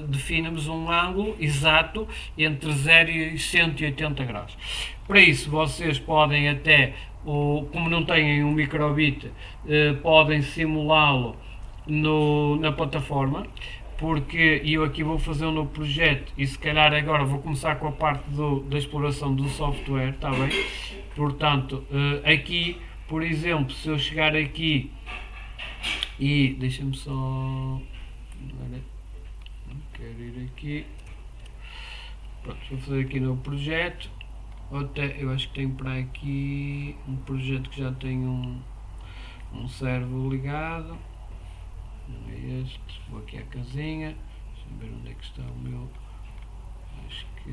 definimos um ângulo exato entre 0 e 180 graus. Para isso vocês podem até, como não têm um microbit, podem simulá-lo na plataforma, porque eu aqui vou fazer um novo projeto e se calhar agora vou começar com a parte da exploração do software, está bem? Portanto, aqui, por exemplo, se eu chegar aqui e deixa-me só, não quero ir aqui, pronto, vou fazer aqui no projeto. Eu acho que tenho para aqui um projeto que já tem um servo ligado. Não é este, vou aqui à casinha, deixa-me ver onde é que está o meu. Acho que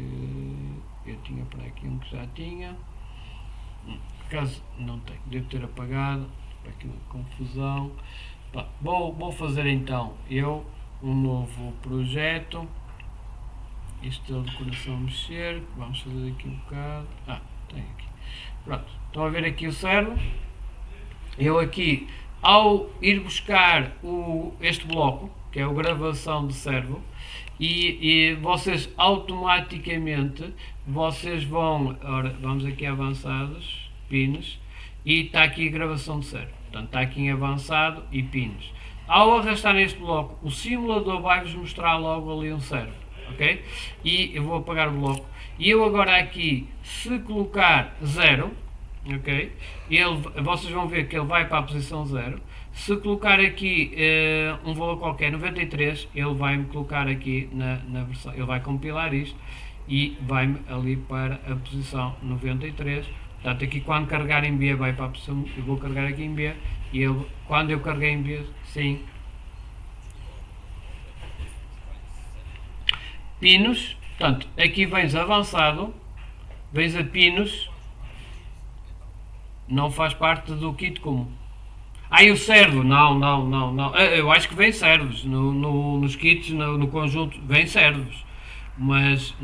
eu tinha para aqui um que já tinha. Por acaso não tenho, devo ter apagado, para aqui uma confusão. Vou fazer então um novo projeto. Isto é o decoração mexer, vamos fazer aqui um bocado. Tem aqui. Pronto, estão a ver aqui o servo. Eu aqui, ao ir buscar este bloco, que é a gravação de servo, e vocês automaticamente vão, vamos aqui a avançados, pins, e está aqui a gravação de servo. Portanto, está aqui em avançado e pins. Ao arrastar neste bloco, o simulador vai-vos mostrar logo ali um servo, ok? E eu vou apagar o bloco. E eu agora aqui, se colocar 0, ok? Vocês vão ver que ele vai para a posição 0. Se colocar aqui um valor qualquer, 93, ele vai-me colocar aqui na versão, ele vai compilar isto e vai-me ali para a posição 93, Portanto, aqui quando carregar em B vai para a opção, eu vou carregar aqui em B e ele, quando eu carreguei em B, sim. Pinos, portanto, aqui vens avançado, vens a pinos, não faz parte do kit comum. E o servo, não. Eu acho que vem servos, nos kits, no conjunto, vem servos. Mas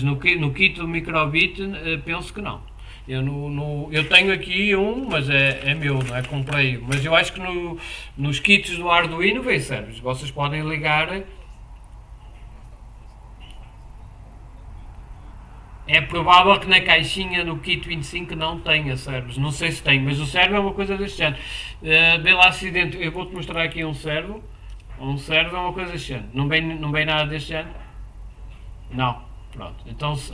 no kit do microbit, penso que não. Eu tenho aqui um, mas é meu, não é? Comprei. Mas eu acho que nos kits do Arduino vem servos. Vocês podem ligar. É provável que na caixinha no kit 25 não tenha servos. Não sei se tem, mas o servo é uma coisa deste género. Vê lá se dentro. Eu vou-te mostrar aqui um servo. Um servo é uma coisa deste género. Não vem nada deste género? Não. Pronto.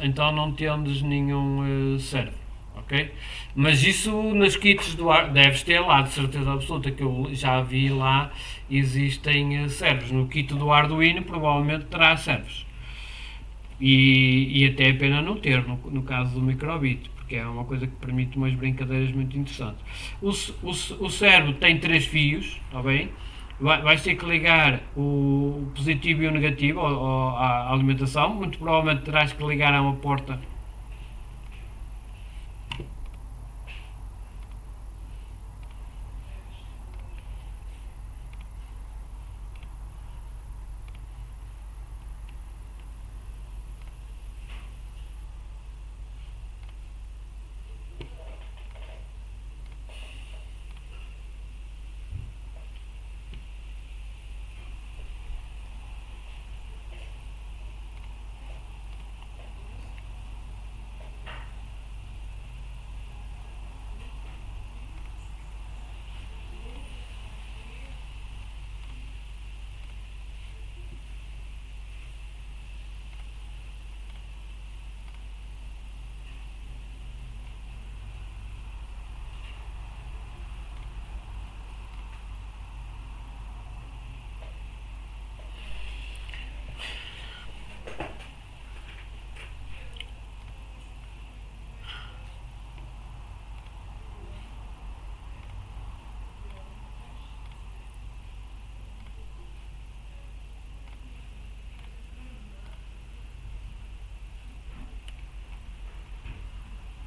Então não tendes nenhum servo. Ok? Mas isso nos kits do ar deves ter lá, de certeza absoluta, que eu já vi lá, existem servos. No kit do Arduino provavelmente terá servos. E até é pena não ter, no caso do microbit, porque é uma coisa que permite umas brincadeiras muito interessantes. O servo tem 3 fios, está bem? Vais ter que ligar o positivo e o negativo à alimentação. Muito provavelmente terás que ligar a uma porta.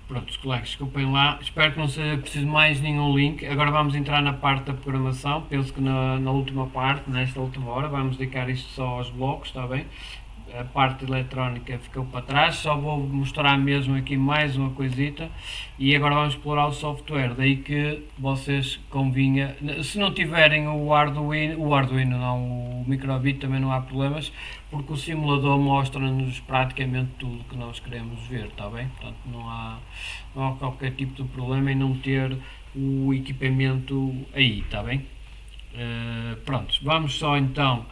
Pronto, colegas, desculpem lá. Espero que não seja preciso mais nenhum link. Agora vamos entrar na parte da programação. Penso que na última parte, nesta última hora, vamos dedicar isto só aos blocos, está bem? A parte eletrónica ficou para trás, só vou mostrar mesmo aqui mais uma coisita e agora vamos explorar o software, daí que vocês convinha, se não tiverem o Arduino não, o microbit também não há problemas, porque o simulador mostra-nos praticamente tudo que nós queremos ver, está bem? Portanto não há qualquer tipo de problema em não ter o equipamento aí, está bem? Pronto, vamos só então.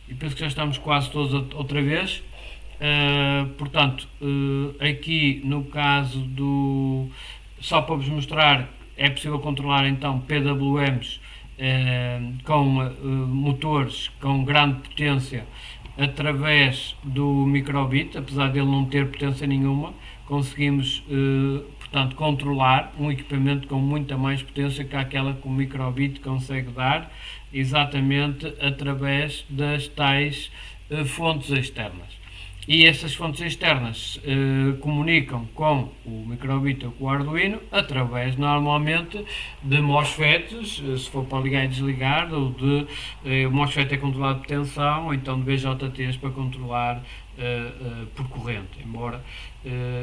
E penso que já estamos quase todos outra vez. Portanto, aqui no caso do. Só para vos mostrar, é possível controlar então PWMs com motores com grande potência através do microbit, apesar dele não ter potência nenhuma, conseguimos portanto controlar um equipamento com muita mais potência que aquela que o microbit consegue dar, exatamente através das tais fontes externas. E essas fontes externas comunicam com o microbit ou com o Arduino através normalmente de MOSFETs, se for para ligar e desligar, ou de o MOSFET é controlado por tensão, ou então de BJTs para controlar por corrente, embora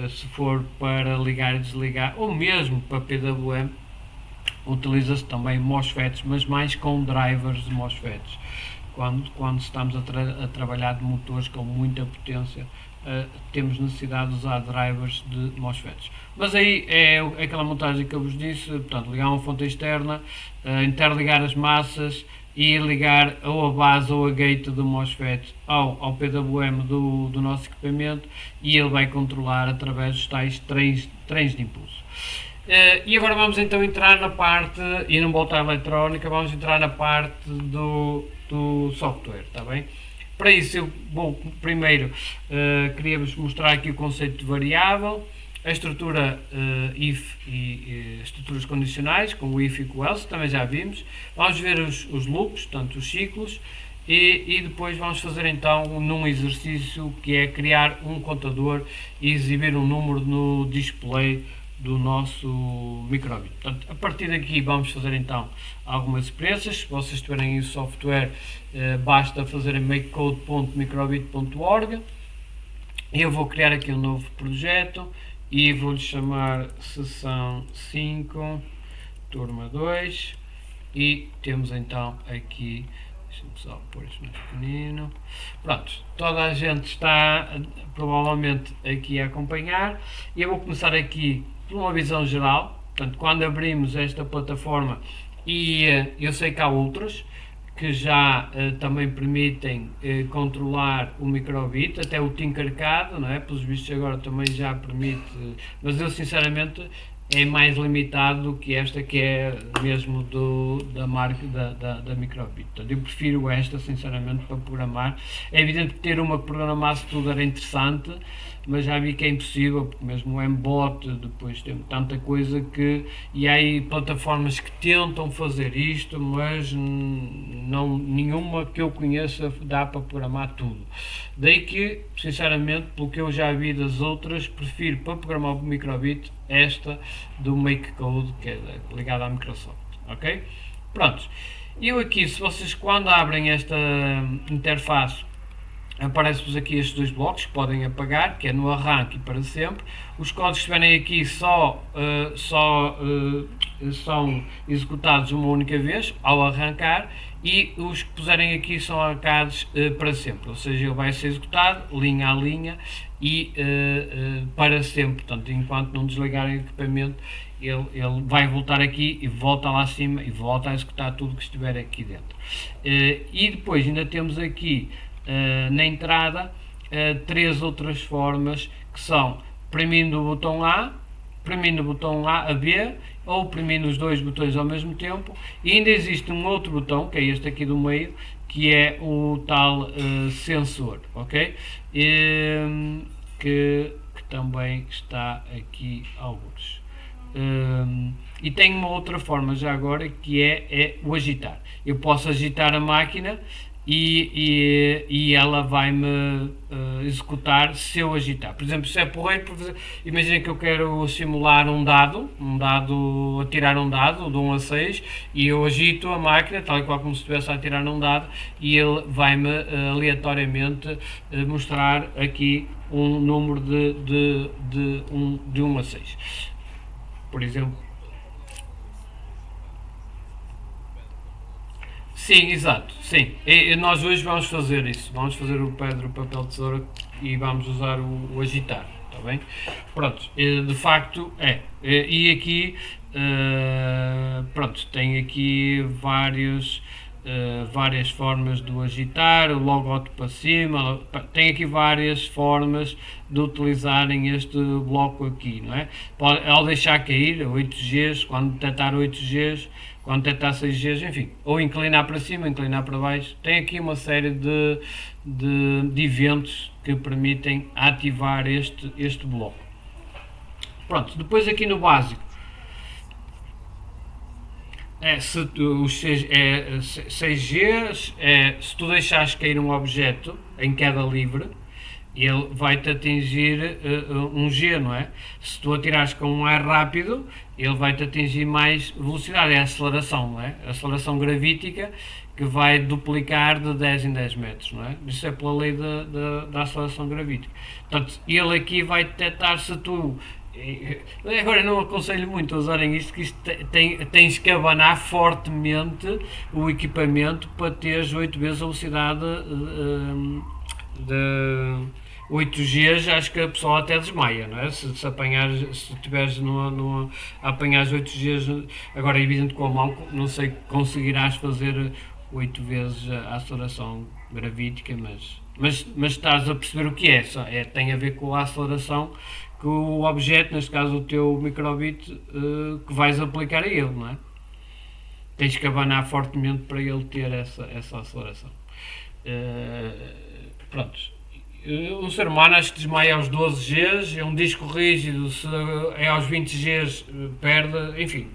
se for para ligar e desligar, ou mesmo para PWM, utiliza-se também MOSFETs, mas mais com drivers de MOSFETs. Quando estamos a trabalhar de motores com muita potência, temos necessidade de usar drivers de MOSFETs. Mas aí é aquela montagem que eu vos disse, portanto, ligar uma fonte externa, interligar as massas e ligar ou a base ou a gate do MOSFET ao PWM do nosso equipamento e ele vai controlar através dos tais trens de impulso. E agora vamos então entrar na parte, e não voltar à eletrónica, vamos entrar na parte do software, está bem? Para isso eu vou primeiro, queria-vos mostrar aqui o conceito de variável, a estrutura if e estruturas condicionais, com o if e com o else, também já vimos. Vamos ver os loops, portanto os ciclos, e depois vamos fazer então num exercício que é criar um contador e exibir um número no display do nosso microbit. Portanto, a partir daqui vamos fazer então algumas experiências. Se vocês tiverem o software, basta fazer makecode.microbit.org. Eu vou criar aqui um novo projeto e vou-lhe chamar sessão 5, turma 2, e temos então aqui, deixa-me só pôr isto mais pequenino. Pronto, toda a gente está provavelmente aqui a acompanhar, e eu vou começar aqui por uma visão geral. Portanto, quando abrimos esta plataforma, e eu sei que há outras que já também permitem controlar o microbit, até o Tinkercad, não é? Pelos vistos agora também já permite, mas eu sinceramente é mais limitado do que esta, que é mesmo da marca da Microbit. Portanto, eu prefiro esta sinceramente para programar. É evidente que ter uma que programasse tudo era interessante, mas já vi que é impossível, porque mesmo o Mbot depois tem tanta coisa que, e há aí plataformas que tentam fazer isto, mas não, nenhuma que eu conheça dá para programar tudo. Daí que, sinceramente, pelo que eu já vi das outras, prefiro para programar o Microbit esta do MakeCode, que é ligada à Microsoft, ok? Prontos. Eu aqui, se vocês quando abrem esta interface, aparece-vos aqui estes dois blocos que podem apagar, que é no arranque e para sempre. Os códigos que estiverem aqui são executados uma única vez ao arrancar, e os que puserem aqui são arrancados para sempre, ou seja, ele vai ser executado linha a linha e para sempre. Portanto, enquanto não desligarem o equipamento, ele vai voltar aqui e volta lá acima e volta a executar tudo que estiver aqui dentro. E depois ainda temos aqui na entrada três outras formas, que são premindo o botão A, premindo o botão A B, ou premindo os dois botões ao mesmo tempo. E ainda existe um outro botão, que é este aqui do meio, que é o tal sensor, ok? Que também está aqui alguns. E tem uma outra forma já agora, que é o agitar. Eu posso agitar a máquina e ela vai-me executar se eu agitar. Por exemplo, se é porreiro, imagina que eu quero simular um dado, a tirar um dado de 1 a 6, e eu agito a máquina, tal e qual como se estivesse a tirar um dado, e ele vai-me aleatoriamente mostrar aqui um número de 1 a 6. Por exemplo. Sim, exato, sim. E nós hoje vamos fazer isso. Vamos fazer o pedra, papel, tesoura, e vamos usar o agitar, está bem? Pronto, de facto é. E aqui, pronto, tem aqui várias formas do agitar, o logout para cima, tem aqui várias formas de utilizarem este bloco aqui, não é? Ao deixar cair 8Gs, quando detectar 8Gs, quando detectar 6Gs, enfim, ou inclinar para cima, inclinar para baixo, tem aqui uma série de eventos que permitem ativar este bloco. Pronto, depois aqui no básico, se os 6Gs, se tu deixares cair um objeto em queda livre, ele vai-te atingir um G, não é? Se tu atirares com um ar rápido, ele vai-te atingir mais velocidade, é a aceleração, não é? A aceleração gravítica, que vai duplicar de 10 em 10 metros, não é? Isso é pela lei da aceleração gravítica. Portanto, ele aqui vai detectar se tu... Agora não aconselho muito a usarem isto, que isto tens que abanar fortemente o equipamento para teres 8 vezes a velocidade de 8G. Acho que a pessoa até desmaia, não é? Se estiveres a apanhar 8G, agora é evidente com a mão, não sei que conseguirás fazer 8 vezes a aceleração gravítica, mas estás a perceber o que é, tem a ver com a aceleração que o objeto, neste caso o teu microbit, que vais aplicar a ele, não é? Tens que abanar fortemente para ele ter essa aceleração. Pronto, O ser humano acho que desmaia aos 12 Gs, é um disco rígido, se é aos 20 Gs perde, enfim,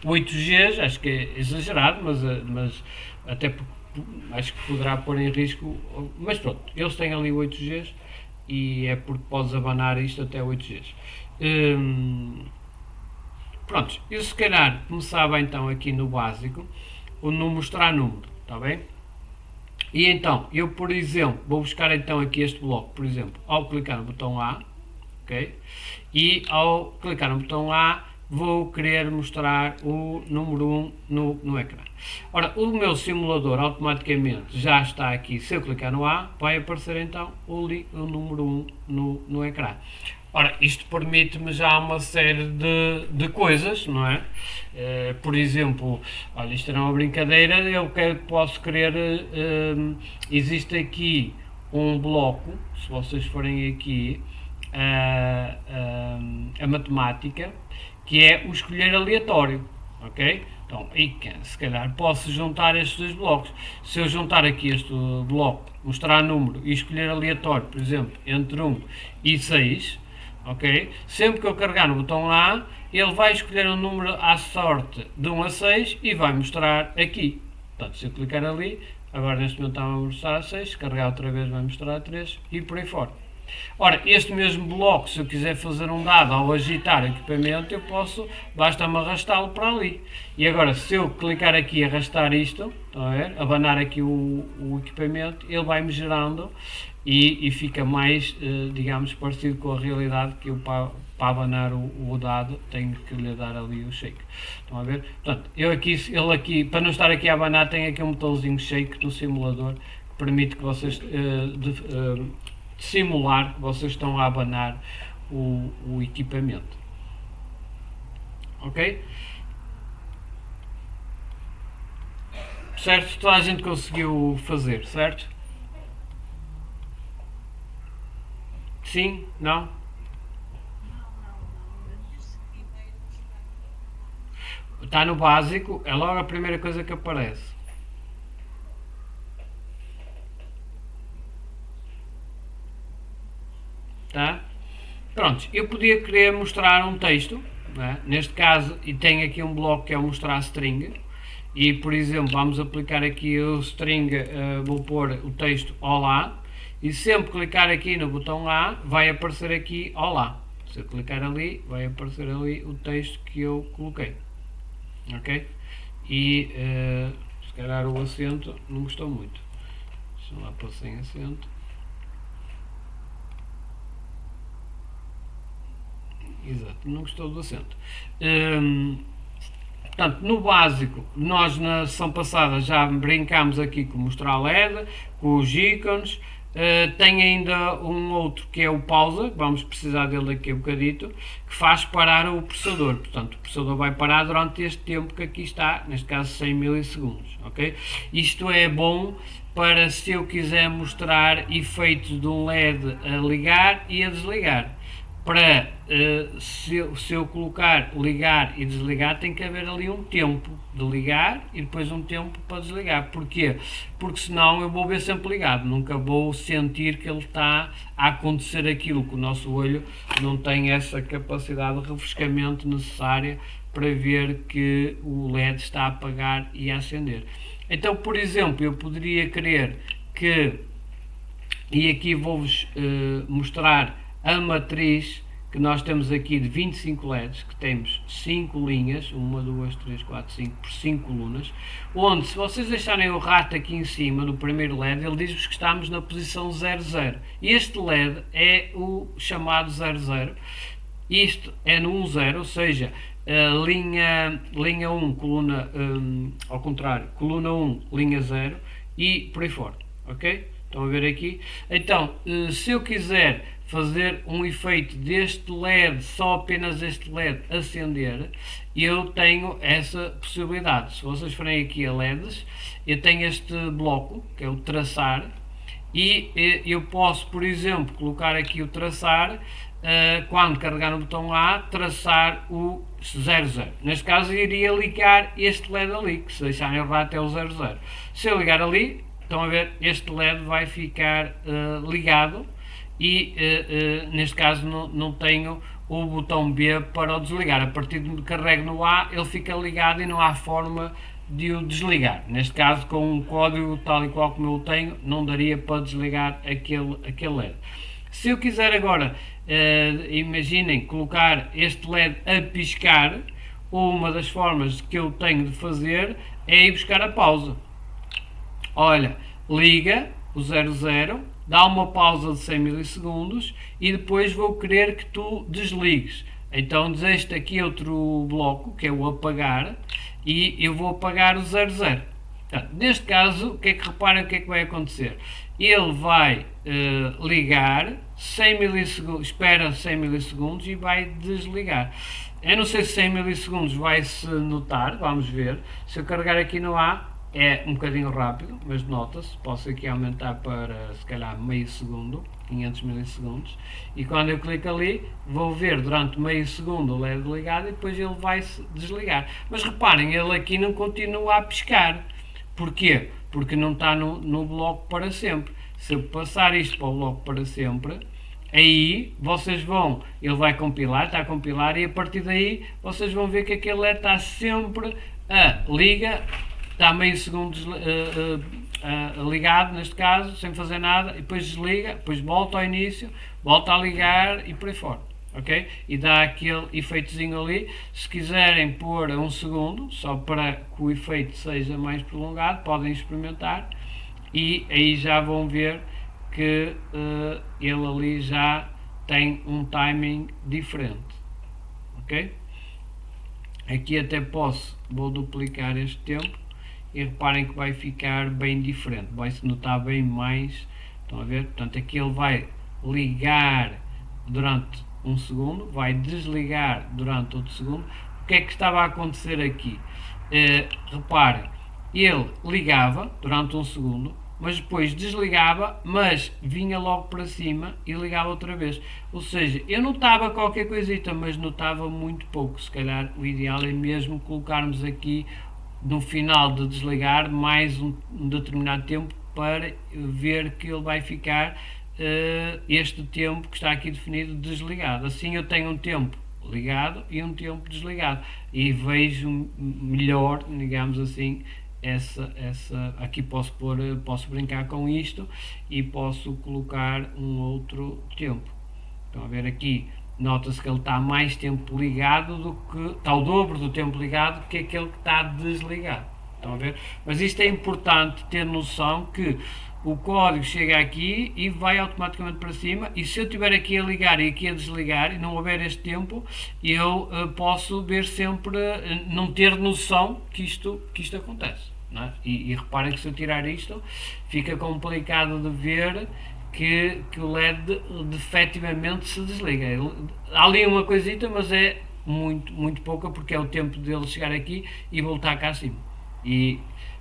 8 Gs, acho que é exagerado, mas até acho que poderá pôr em risco, mas pronto, eles têm ali 8 Gs e é porque podes abanar isto até 8 Gs. Pronto, eu se calhar começava então aqui no básico, no mostrar número, está bem? E então, eu por exemplo, vou buscar então aqui este bloco, por exemplo, ao clicar no botão A, ok? E ao clicar no botão A, vou querer mostrar o número 1 no ecrã. Ora, o meu simulador automaticamente já está aqui, se eu clicar no A, vai aparecer então o número 1 no ecrã. Ora, isto permite-me já uma série de coisas, não é? Por exemplo, olha, isto era uma brincadeira, posso querer, existe aqui um bloco, se vocês forem aqui, a matemática, que é o escolher aleatório, ok? Então, se calhar posso juntar estes dois blocos. Se eu juntar aqui este bloco, mostrar número e escolher aleatório, por exemplo, entre 1 e 6, ok? Sempre que eu carregar no botão A, ele vai escolher um número à sorte de 1 a 6 e vai mostrar aqui. Portanto, se eu clicar ali, agora neste momento está a mostrar a 6, se carregar outra vez vai mostrar a 3 e por aí fora. Ora, este mesmo bloco, se eu quiser fazer um dado ao agitar o equipamento, eu posso, basta-me arrastá-lo para ali. E agora, se eu clicar aqui e arrastar isto, estão a ver? Abanar aqui o equipamento, ele vai-me gerando e fica mais, digamos, parecido com a realidade que eu para abanar o dado tenho que lhe dar ali o shake. Estão a ver? Portanto, ele aqui, para não estar aqui a abanar, tem aqui um botãozinho shake no simulador que permite que vocês simular que vocês estão a abanar o equipamento. Ok? Certo? Toda a gente conseguiu fazer, certo? Sim? Não? Está no básico, é logo a primeira coisa que aparece. Tá? Pronto, eu podia querer mostrar um texto, né? Neste caso, e tenho aqui um bloco que é o mostrar string, e por exemplo, vamos aplicar aqui o string, vou pôr o texto olá, e sempre clicar aqui no botão A, vai aparecer aqui olá. Se eu clicar ali, vai aparecer ali o texto que eu coloquei. Ok? E se calhar o acento não gostou muito. Deixa eu lá pôr sem acento. Exato, não gostou do acento. Portanto, no básico, nós na sessão passada já brincámos aqui com mostrar LED, com os ícones. Tem ainda um outro que é o pausa, vamos precisar dele daqui a bocadito, que faz parar o processador. Portanto, o processador vai parar durante este tempo que aqui está, neste caso 100 milissegundos. Okay? Isto é bom para se eu quiser mostrar efeitos de um LED a ligar e a desligar. Para se eu colocar ligar e desligar, tem que haver ali um tempo de ligar e depois um tempo para desligar. Porquê? Porque senão eu vou ver sempre ligado, nunca vou sentir que ele está a acontecer aquilo, que o nosso olho não tem essa capacidade de refrescamento necessária para ver que o LED está a apagar e a acender. Então, por exemplo, eu poderia querer que, e aqui vou-vos mostrar a matriz que nós temos aqui de 25 LEDs, que temos 5 linhas, 1, 2, 3, 4, 5, por 5 colunas, onde se vocês deixarem o rato aqui em cima do primeiro LED, ele diz-vos que estamos na posição 00. Este LED é o chamado 00. Isto é no 10, ou seja, linha 1, coluna, ao contrário, coluna 1, linha 0 e por aí fora, ok? Estão a ver aqui? Então, se eu quiser fazer um efeito deste LED, só apenas este LED acender, eu tenho essa possibilidade. Se vocês forem aqui a LEDs, eu tenho este bloco, que é o traçar, e eu posso, por exemplo, colocar aqui o traçar, quando carregar no botão A, traçar o 00. Neste caso, iria ligar este LED ali, que se deixarem o rato é o 00. Se eu ligar ali, estão a ver, este LED vai ficar ligado e neste caso não tenho o botão B para o desligar. A partir de que carrego no A, ele fica ligado e não há forma de o desligar. Neste caso, com um código tal e qual como eu tenho, não daria para desligar aquele LED. Se eu quiser agora, imaginem, colocar este LED a piscar, uma das formas que eu tenho de fazer é ir buscar a pausa. Olha, liga o 00, dá uma pausa de 100 milissegundos e depois vou querer que tu desligues. Então desejo aqui outro bloco, que é o apagar, e eu vou apagar o 00. Portanto, neste caso, o que é que reparem o que é que vai acontecer? Ele vai ligar 100 milissegundos, espera 100 milissegundos e vai desligar. Eu não sei se 100 milissegundos vai se notar, vamos ver. Se eu carregar aqui no A, é um bocadinho rápido, mas nota-se. Posso aqui aumentar para se calhar meio segundo, 500 milissegundos, e quando eu clico ali vou ver durante meio segundo o LED ligado e depois ele vai se desligar. Mas reparem, ele aqui não continua a piscar. Porquê? Porque não está no bloco para sempre. Se eu passar isto para o bloco para sempre, aí vocês vão, ele vai compilar, está a compilar, e a partir daí vocês vão ver que aquele LED está sempre a liga, está meio segundo ligado, neste caso, sem fazer nada, e depois desliga, depois volta ao início, volta a ligar e por aí fora. Okay? E dá aquele efeitozinho ali. Se quiserem pôr a 1 segundo, só para que o efeito seja mais prolongado, podem experimentar e aí já vão ver que ele ali já tem um timing diferente. Ok? Aqui até vou duplicar este tempo e reparem que vai ficar bem diferente, vai-se notar bem mais. Estão a ver? Portanto, aqui ele vai ligar durante 1 segundo, vai desligar durante outro segundo. O que é que estava a acontecer aqui? Reparem, ele ligava durante 1 segundo, mas depois desligava, mas vinha logo para cima e ligava outra vez. Ou seja, eu notava qualquer coisita, mas notava muito pouco. Se calhar o ideal é mesmo colocarmos aqui no final de desligar mais um determinado tempo para ver que ele vai ficar este tempo que está aqui definido desligado. Assim eu tenho um tempo ligado e um tempo desligado e vejo melhor, digamos assim, aqui posso brincar com isto e posso colocar um outro tempo. Estão a ver aqui, nota-se que ele está mais tempo ligado do que está o dobro do tempo ligado que aquele que está desligado. Estão a ver? Mas isto é importante ter noção que o código chega aqui e vai automaticamente para cima, e se eu estiver aqui a ligar e aqui a desligar e não houver este tempo, eu posso ver sempre, não ter noção que isto acontece. Não é? E reparem que se eu tirar isto, fica complicado de ver que o LED efetivamente se desliga. Há ali uma coisita, mas é muito pouca, porque é o tempo dele chegar aqui e voltar cá acima. E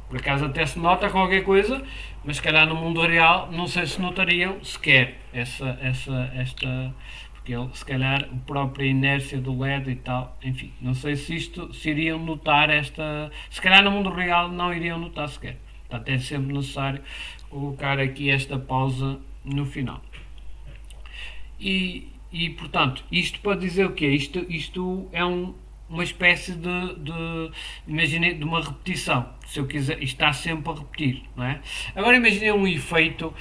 por acaso até se nota qualquer coisa, mas se calhar no mundo real não sei se notariam sequer esta, porque ele, se calhar a própria inércia do LED e tal, enfim, não sei se iriam notar se calhar no mundo real não iriam notar sequer. Portanto, é sempre necessário colocar aqui esta pausa no final. E portanto, isto para dizer o quê? Isto é uma espécie imagine, de uma repetição. Se eu quiser, isto está sempre a repetir, não é? Agora imagine um efeito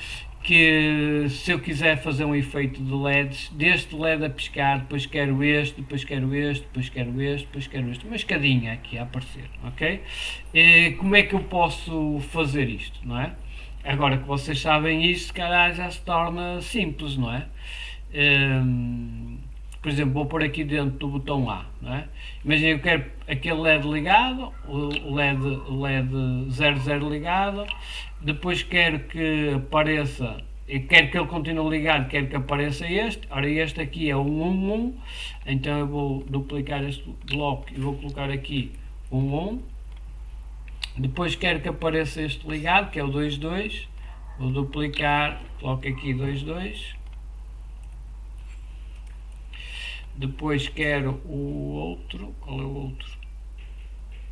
que, se eu quiser fazer um efeito de LEDs, deste LED a piscar, depois quero este, depois quero este, depois quero este, depois quero este, uma escadinha aqui a aparecer, ok? Como é que eu posso fazer isto, não é? Agora que vocês sabem isto, se calhar já se torna simples, não é? Por exemplo, vou pôr aqui dentro do botão A, não é? Imagina, eu quero aquele LED ligado, o LED 00 ligado, depois quero que apareça, quero que ele continue ligado, quero que apareça este. Ora, este aqui é o 11, então eu vou duplicar este bloco e vou colocar aqui 11. Depois quero que apareça este ligado, que é o 22, vou duplicar, coloco aqui 22. Depois quero o outro, qual é o outro?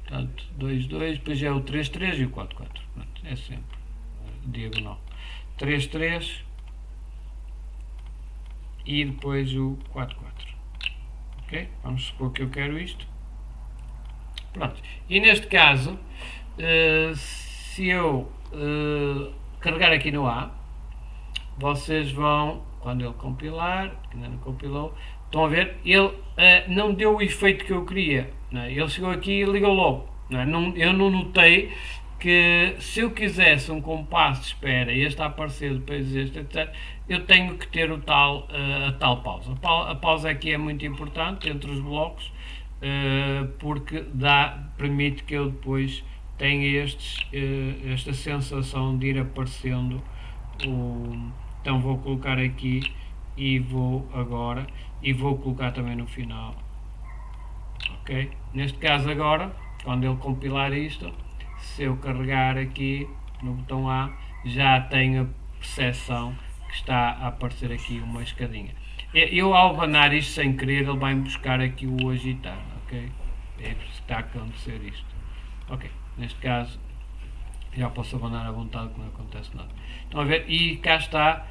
Portanto, 22, depois é o 33 e o 44. Pronto, é sempre diagonal. 33, e depois o 44. Ok? Vamos supor que eu quero isto. Pronto. E neste caso, se eu carregar aqui no A, vocês vão, quando ele compilar, ainda não compilou, estão a ver, ele não deu o efeito que eu queria. Não é? Ele chegou aqui e ligou logo. Não é? Eu não notei que se eu quisesse um compasso de espera e este a aparecer depois este, etc., eu tenho que ter a tal pausa. A pausa aqui é muito importante entre os blocos, porque permite que eu depois tenha esta sensação de ir aparecendo então vou colocar aqui e vou agora e vou colocar também no final. Ok? Neste caso agora, quando ele compilar isto, se eu carregar aqui no botão A, já tenho a percepção que está a aparecer aqui uma escadinha. Eu ao abanar isto sem querer, ele vai buscar aqui o agitar, ok? É por isso que está a acontecer isto. Ok, neste caso já posso abanar à vontade que não acontece nada. Estão a ver? E cá está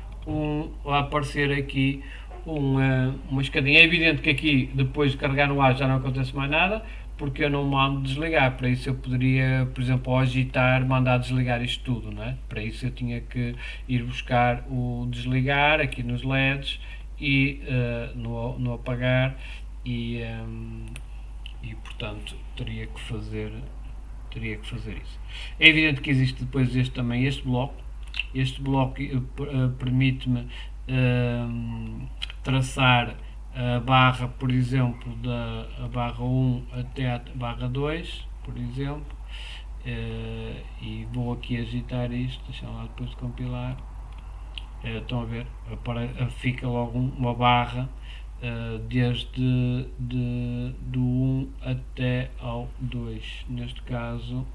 a aparecer aqui uma escadinha. É evidente que aqui depois de carregar no ar já não acontece mais nada, porque eu não mando desligar. Para isso eu poderia, por exemplo, ao agitar, mandar desligar isto tudo, não é? Para isso eu tinha que ir buscar o desligar aqui nos LEDs e no apagar e portanto teria que fazer isso. É evidente que existe depois também este bloco. Este bloco permite-me traçar a barra, por exemplo, da barra 1 até a barra 2, por exemplo, e vou aqui agitar isto, deixa lá depois de compilar. Estão a ver? Fica logo uma barra desde do 1 até ao 2. Neste caso,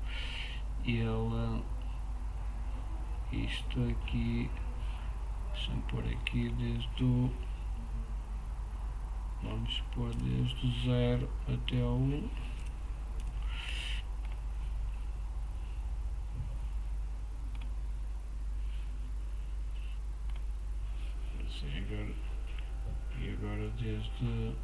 isto aqui, deixa-me pôr aqui vamos pôr desde o 0 até ao 1. E agora desde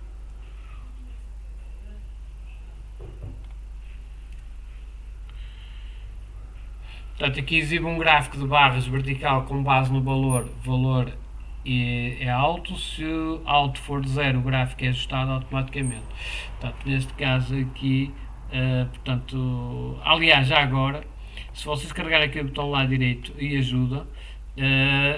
portanto aqui exibe um gráfico de barras vertical com base no valor é alto, se alto for 0 o gráfico é ajustado automaticamente. Portanto, neste caso aqui, portanto, aliás, já agora, se vocês carregarem aqui o botão lá direito e ajuda,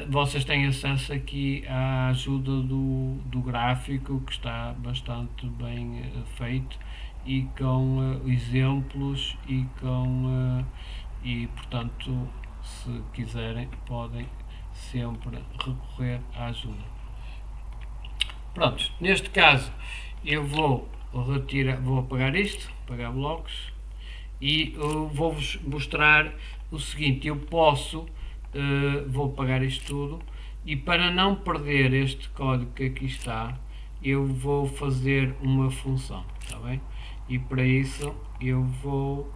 vocês têm acesso aqui à ajuda do gráfico, que está bastante bem feito e com exemplos e portanto, se quiserem, podem sempre recorrer à ajuda. Pronto, neste caso eu vou apagar isto, apagar blocos, e vou-vos mostrar o seguinte. Eu posso, vou apagar isto tudo, e para não perder este código que aqui está, eu vou fazer uma função, está bem? E para isso eu vou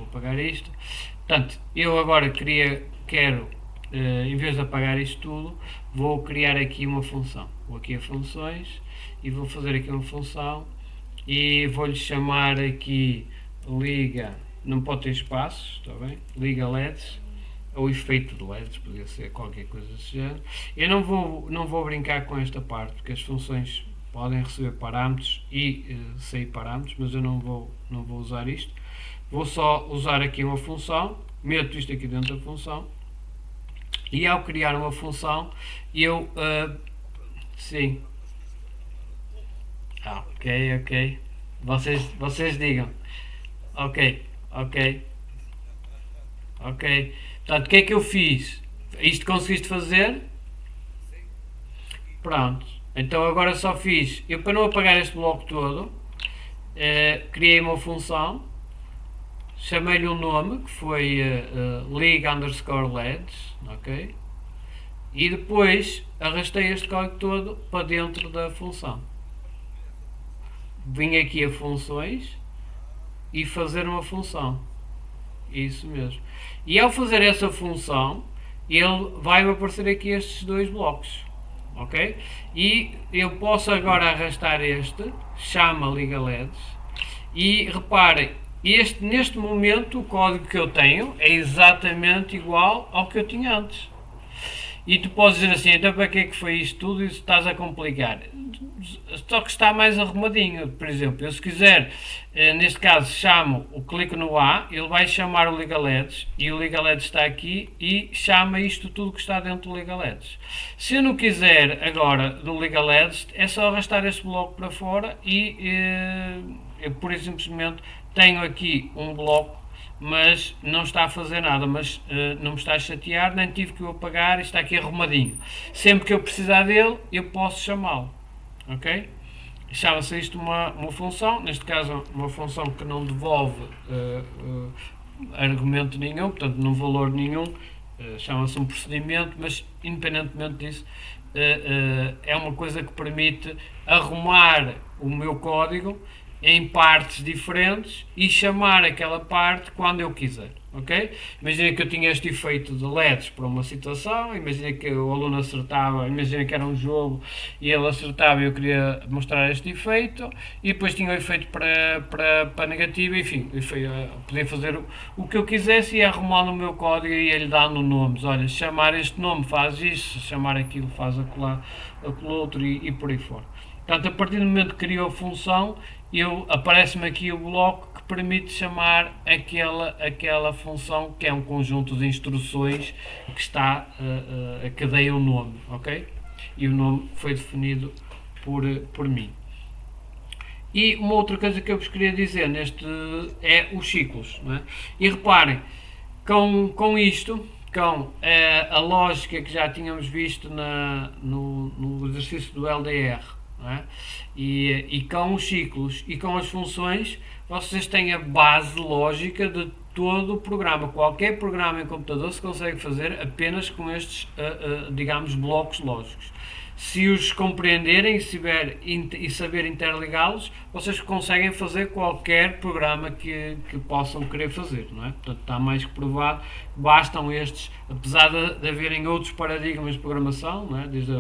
apagar isto. Portanto, eu agora quero, em vez de apagar isto tudo, vou criar aqui uma função. Vou aqui a funções e vou fazer aqui uma função e vou-lhe chamar aqui liga, não pode ter espaços, está bem? Liga LEDs, ou efeito de LEDs, poderia ser qualquer coisa desse género. Eu não vou brincar com esta parte, porque as funções podem receber parâmetros e sair parâmetros, mas eu não vou usar isto. Vou só usar aqui uma função, meto isto aqui dentro da função, e ao criar uma função, eu, sim, ok, vocês digam, ok, portanto, o que é que eu fiz? Isto conseguiste fazer? Pronto, então agora só fiz, eu para não apagar este bloco todo, criei uma função, chamei-lhe um nome, que foi lig_LEDs, ok? E depois arrastei este código todo para dentro da função. Vim aqui a funções e fazer uma função. Isso mesmo. E ao fazer essa função, ele vai-me aparecer aqui estes dois blocos. ok? E eu posso agora arrastar este, chama liga LEDs, e reparem, neste momento o código que eu tenho é exatamente igual ao que eu tinha antes. E tu podes dizer assim, então para que é que foi isto tudo e estás a complicar? Só que está mais arrumadinho. Por exemplo, eu se quiser, neste caso chamo, o clico no A, ele vai chamar o Liga LEDs e o Liga LEDs está aqui e chama isto tudo que está dentro do Liga LEDs. Se eu não quiser agora do Liga LEDs, é só arrastar este bloco para fora e eu por simplesmente tenho aqui um bloco, mas não está a fazer nada, mas não me está a chatear, nem tive que o apagar, está aqui arrumadinho. Sempre que eu precisar dele, eu posso chamá-lo, ok? Chama-se isto uma função, neste caso uma função que não devolve argumento nenhum, portanto, num valor nenhum, chama-se um procedimento, mas independentemente disso, é uma coisa que permite arrumar o meu código em partes diferentes e chamar aquela parte quando eu quiser, ok? Imagina que eu tinha este efeito de LEDs para uma situação, imagina que o aluno acertava, imagina que era um jogo e ele acertava e eu queria mostrar este efeito, e depois tinha o efeito para negativo, enfim, podia fazer o que eu quisesse e arrumar no meu código e ele dando nomes, olha, chamar este nome faz isto, chamar aquilo faz aquilo outro e por aí fora. Portanto, a partir do momento que criou a função, aparece-me aqui o bloco que permite chamar aquela função, que é um conjunto de instruções que está a cadeia um nome, ok? E o nome foi definido por mim. E uma outra coisa que eu vos queria dizer é os ciclos, não é? E reparem, com isto, com a lógica que já tínhamos visto no exercício do LDR, não é? E com os ciclos e com as funções, vocês têm a base lógica de todo o programa. Qualquer programa em computador se consegue fazer apenas com estes, digamos, blocos lógicos. Se os compreenderem e saber interligá-los, vocês conseguem fazer qualquer programa que possam querer fazer, não é? Portanto, está mais que provado. Bastam estes, apesar de haverem outros paradigmas de programação, não é? Desde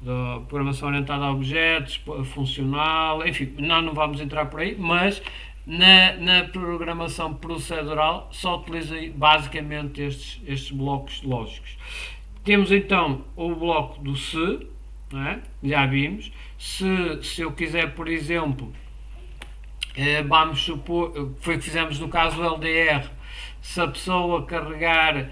da programação orientada a objetos, funcional, enfim, não vamos entrar por aí, mas na programação procedural só utiliza basicamente estes blocos lógicos. Temos então o bloco do se, não é? Já vimos. Se eu quiser, por exemplo, vamos supor, foi o que fizemos no caso do LDR, se a pessoa carregar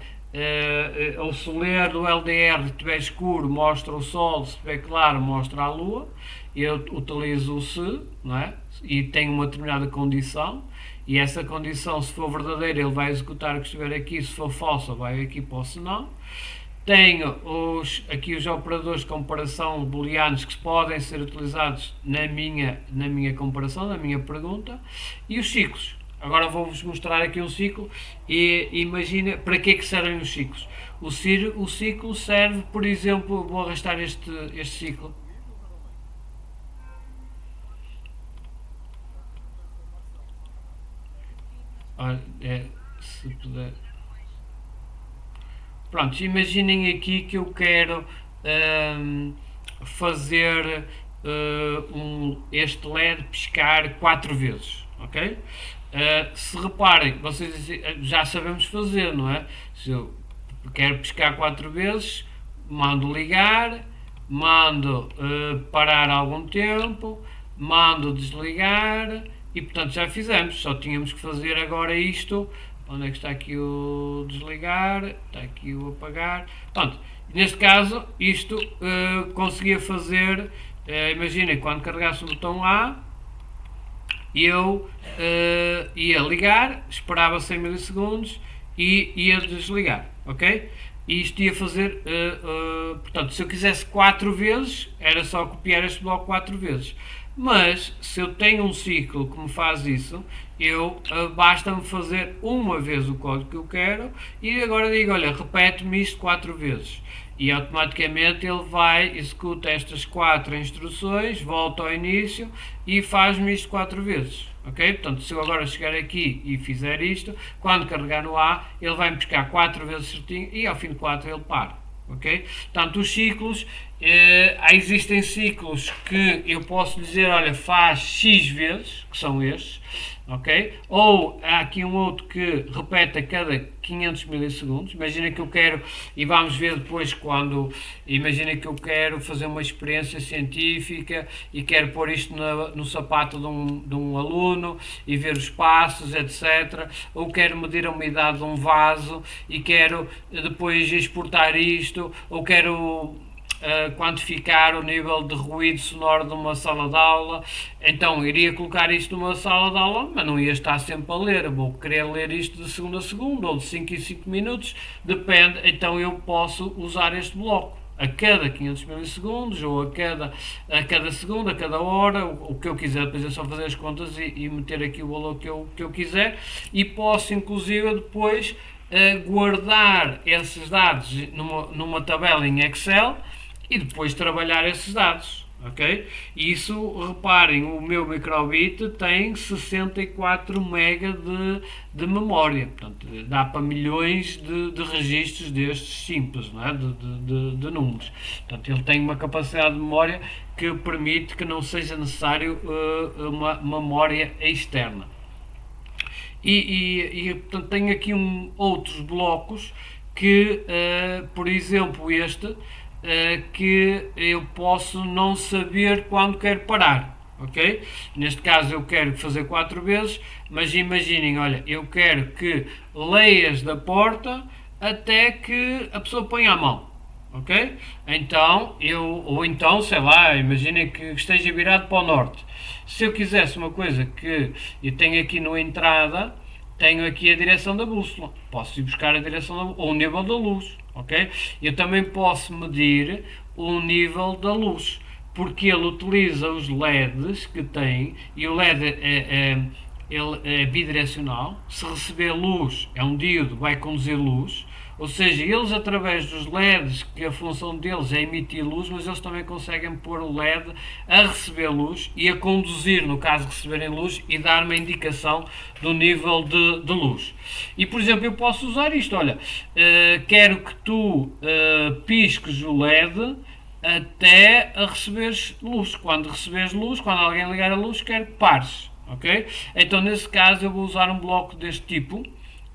ou se ler do LDR se estiver escuro mostra o sol, se estiver claro mostra a lua, eu utilizo o se, não é? E tem uma determinada condição, e essa condição, se for verdadeira, ele vai executar o que estiver aqui, se for falsa vai aqui para o senão. Tenho aqui os operadores de comparação booleanos que podem ser utilizados na minha comparação, na minha pergunta, e os ciclos. Agora vou-vos mostrar aqui um ciclo e imagina para que é que servem os ciclos. O ciclo serve, por exemplo, vou arrastar este ciclo. Olha, se puder. Pronto, imaginem aqui que eu quero fazer este LED piscar 4 vezes, ok? Se reparem, vocês já sabemos fazer, não é? Se eu quero piscar 4 vezes, mando ligar, mando parar algum tempo, mando desligar e portanto já fizemos, só tínhamos que fazer agora isto. Onde é que está aqui o desligar? Está aqui o apagar. Pronto, neste caso isto conseguia fazer, imaginem, quando carregasse o botão A, eu ia ligar, esperava 100 milissegundos e ia desligar, ok? E isto ia fazer, portanto, se eu quisesse 4 vezes, era só copiar este bloco 4 vezes. Mas, se eu tenho um ciclo que me faz isso, basta-me fazer uma vez o código que eu quero e agora digo, olha, repete-me isto 4 vezes. E automaticamente ele vai, executa estas 4 instruções, volta ao início e faz-me isto 4 vezes. Ok? Portanto, se eu agora chegar aqui e fizer isto, quando carregar no A, ele vai-me buscar 4 vezes certinho e ao fim de 4 ele para. ok? Portanto, os ciclos, existem ciclos que eu posso dizer, olha, faz X vezes, que são estes, ok? Ou há aqui um outro que repete a cada 500 milissegundos. Imagina que eu quero, e vamos ver depois quando, imagina que eu quero fazer uma experiência científica e quero pôr isto no sapato de um aluno e ver os passos, etc. Ou quero medir a umidade de um vaso e quero depois exportar isto, ou quero quantificar o nível de ruído sonoro de uma sala de aula. Então iria colocar isto numa sala de aula, mas não ia estar sempre a ler. Vou querer ler isto de segundo a segundo ou de 5 em 5 minutos, depende. Então eu posso usar este bloco a cada 500 milissegundos ou a cada segundo, a cada hora, o que eu quiser. Depois é só fazer as contas e meter aqui o valor que eu quiser, e posso inclusive depois guardar esses dados numa tabela em Excel e depois trabalhar esses dados, ok? Isso, reparem, o meu microbit tem 64 MB de memória, portanto, dá para milhões de registros destes simples, não é? de números. Portanto, ele tem uma capacidade de memória que permite que não seja necessário uma memória externa. Portanto, tenho aqui outros blocos que, por exemplo, este, que eu posso não saber quando quero parar, ok? Neste caso eu quero fazer 4 vezes, mas imaginem, olha, eu quero que leias da porta até que a pessoa ponha a mão, ok? Então, ou então, sei lá, imaginem que esteja virado para o norte. Se eu quisesse uma coisa que eu tenho aqui na entrada, tenho aqui a direção da bússola, posso ir buscar a direção ou o nível da luz, ok? Eu também posso medir o nível da luz, porque ele utiliza os LEDs que tem, e o LED ele é bidirecional. Se receber luz, é um díodo, vai conduzir luz. Ou seja, eles através dos LEDs, que a função deles é emitir luz, mas eles também conseguem pôr o LED a receber luz e a conduzir, no caso de receberem luz, e dar uma indicação do nível de luz. E, por exemplo, eu posso usar isto, olha, quero que tu pisques o LED até a receberes luz. Quando receberes luz, quando alguém ligar a luz, quero que pares, ok? Então, nesse caso, eu vou usar um bloco deste tipo,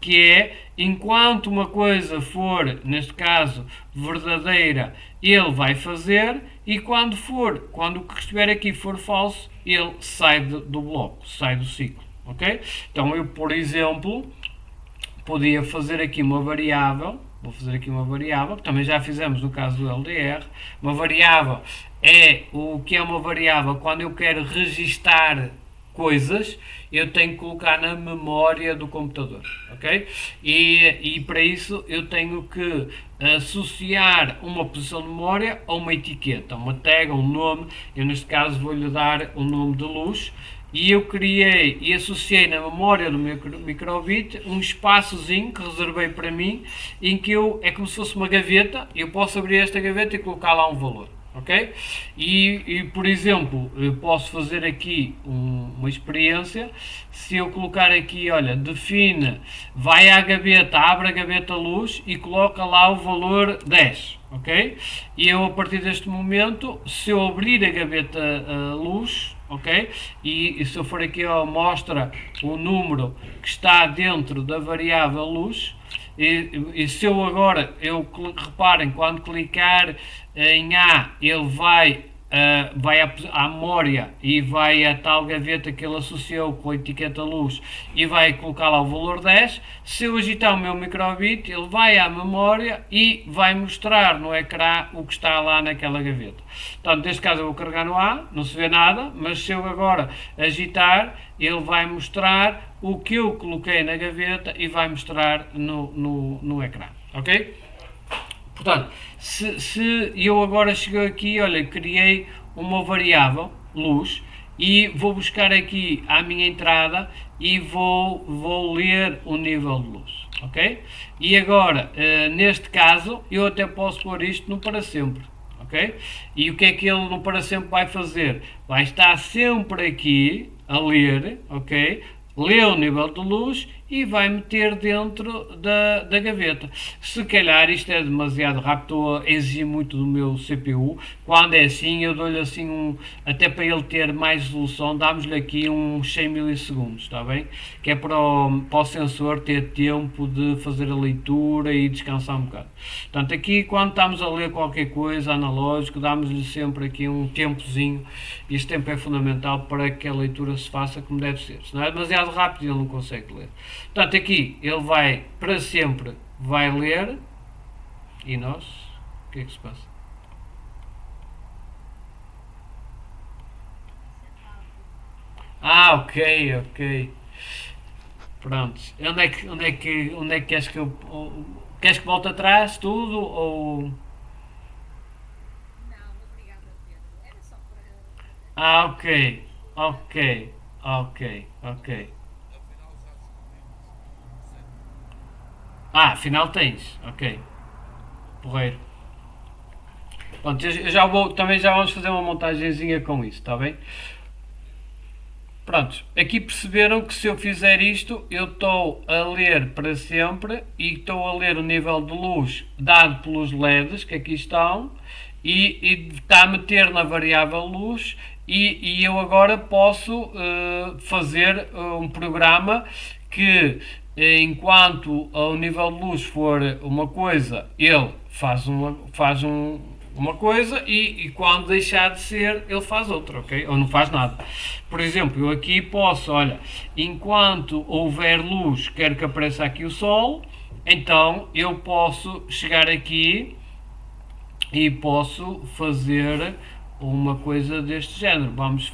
que é, enquanto uma coisa for, neste caso, verdadeira, ele vai fazer, e quando o que estiver aqui for falso, ele sai do bloco, sai do ciclo, ok? Então eu, por exemplo, podia fazer aqui uma variável, vou fazer aqui uma variável, que também já fizemos no caso do LDR. Uma variável é o que é uma variável quando eu quero registar coisas, eu tenho que colocar na memória do computador, ok? E para isso eu tenho que associar uma posição de memória a uma etiqueta, uma tag, um nome. Eu neste caso vou-lhe dar o nome de luz, e eu criei e associei na memória do meu microbit um espaçozinho que reservei para mim, em que é como se fosse uma gaveta. Eu posso abrir esta gaveta e colocar lá um valor. Ok? Por exemplo, eu posso fazer aqui uma experiência. Se eu colocar aqui, olha, define, vai à gaveta, abre a gaveta luz e coloca lá o valor 10, ok? E eu, a partir deste momento, se eu abrir a gaveta luz, ok? E se eu for aqui ao mostra o número que está dentro da variável luz, e se eu agora, reparem, quando clicar em A, ele vai à memória e vai à tal gaveta que ele associou com a etiqueta luz e vai colocar lá o valor 10. Se eu agitar o meu microbit, ele vai à memória e vai mostrar no ecrã o que está lá naquela gaveta. Portanto, neste caso eu vou carregar no A, não se vê nada, mas se eu agora agitar, ele vai mostrar o que eu coloquei na gaveta e vai mostrar no ecrã, ok? Portanto, se eu agora chego aqui, olha, criei uma variável, luz, e vou buscar aqui à minha entrada e vou ler o nível de luz, ok? E agora, neste caso, eu até posso pôr isto no para sempre, ok? E o que é que ele no para sempre vai fazer? Vai estar sempre aqui a ler, ok? Lê o nível de luz e vai meter dentro da gaveta. Se calhar isto é demasiado rápido, estou a exigir muito do meu CPU. Quando é assim, eu dou-lhe assim até para ele ter mais resolução, damos-lhe aqui uns 100 milissegundos, está bem? Que é para o sensor ter tempo de fazer a leitura e descansar um bocado. Portanto, aqui quando estamos a ler qualquer coisa analógico, damos-lhe sempre aqui um tempozinho. Este tempo é fundamental para que a leitura se faça como deve ser. Se não é demasiado rápido, ele não consegue ler. Portanto, aqui ele vai para sempre vai ler e nós, o que é que se passa? Ah, ok, ok. Pronto. Onde é que queres que eu. Queres que volte atrás tudo ou. Ah, ok. Ok. Ok. Ok. Ah, afinal tens. Ok. Porreiro. Pronto, eu já vou. Também já vamos fazer uma montagenzinha com isso, está bem? Prontos, aqui perceberam que se eu fizer isto, eu estou a ler para sempre e estou a ler o nível de luz dado pelos LEDs que aqui estão e está a meter na variável luz e eu agora posso fazer um programa que enquanto o nível de luz for uma coisa, ele faz uma coisa e quando deixar de ser, ele faz outra, ok? Ou não faz nada. Por exemplo, eu aqui posso, olha, enquanto houver luz, quero que apareça aqui o sol, então eu posso chegar aqui e posso fazer uma coisa deste género. Vamos,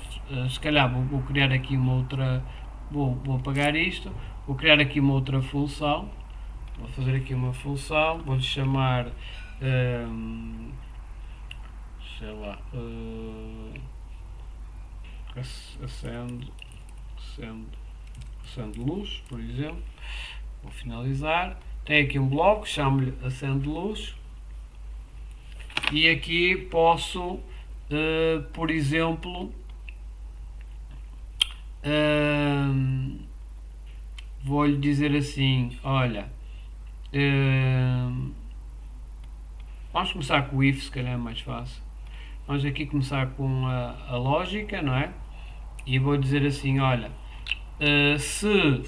se calhar, vou criar aqui uma outra, vou apagar isto, vou criar aqui uma outra função, vou fazer aqui uma função, vou-lhe chamar, sei lá, acende, acende, acende luz, por exemplo. Vou finalizar. Tem aqui um bloco, chamo-lhe acende luz. E aqui posso, por exemplo, vou-lhe dizer assim, olha, vamos começar com o if, se calhar é mais fácil. Vamos aqui começar com a lógica, não é? E vou dizer assim, olha, se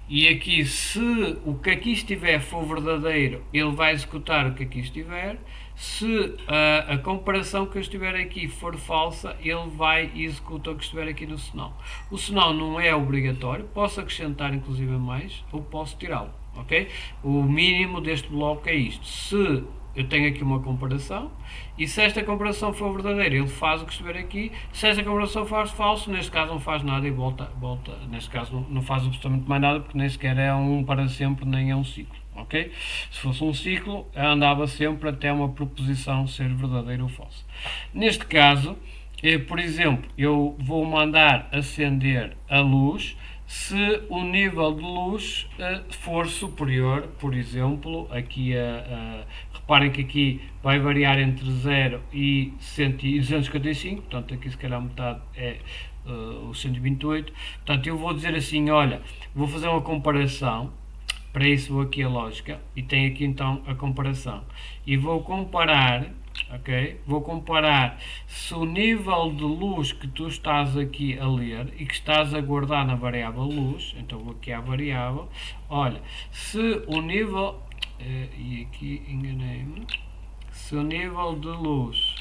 e aqui se o que aqui estiver for verdadeiro, ele vai executar o que aqui estiver. Se a comparação que eu estiver aqui for falsa, ele vai executar o que estiver aqui no senão. O senão não é obrigatório, posso acrescentar inclusive mais ou posso tirá-lo, ok? O mínimo deste bloco é isto. Se eu tenho aqui uma comparação e se esta comparação for verdadeira, ele faz o que estiver aqui. Se esta comparação for falso, neste caso não faz nada e volta. Neste caso não faz absolutamente mais nada porque nem sequer é um para sempre nem é um ciclo, ok? Se fosse um ciclo, andava sempre até uma proposição ser verdadeira ou falsa. Neste caso, por exemplo, eu vou mandar acender a luz se o nível de luz for superior, por exemplo, aqui reparem que aqui vai variar entre 0 e 255, portanto aqui se calhar metade é o 128, portanto eu vou dizer assim, olha, vou fazer uma comparação, para isso vou aqui a lógica e tenho aqui então a comparação e vou comparar. Ok? Vou comparar se o nível de luz que tu estás aqui a ler e que estás a guardar na variável luz, então vou aqui à variável, olha, se o nível, e aqui enganei-me, se o nível de luz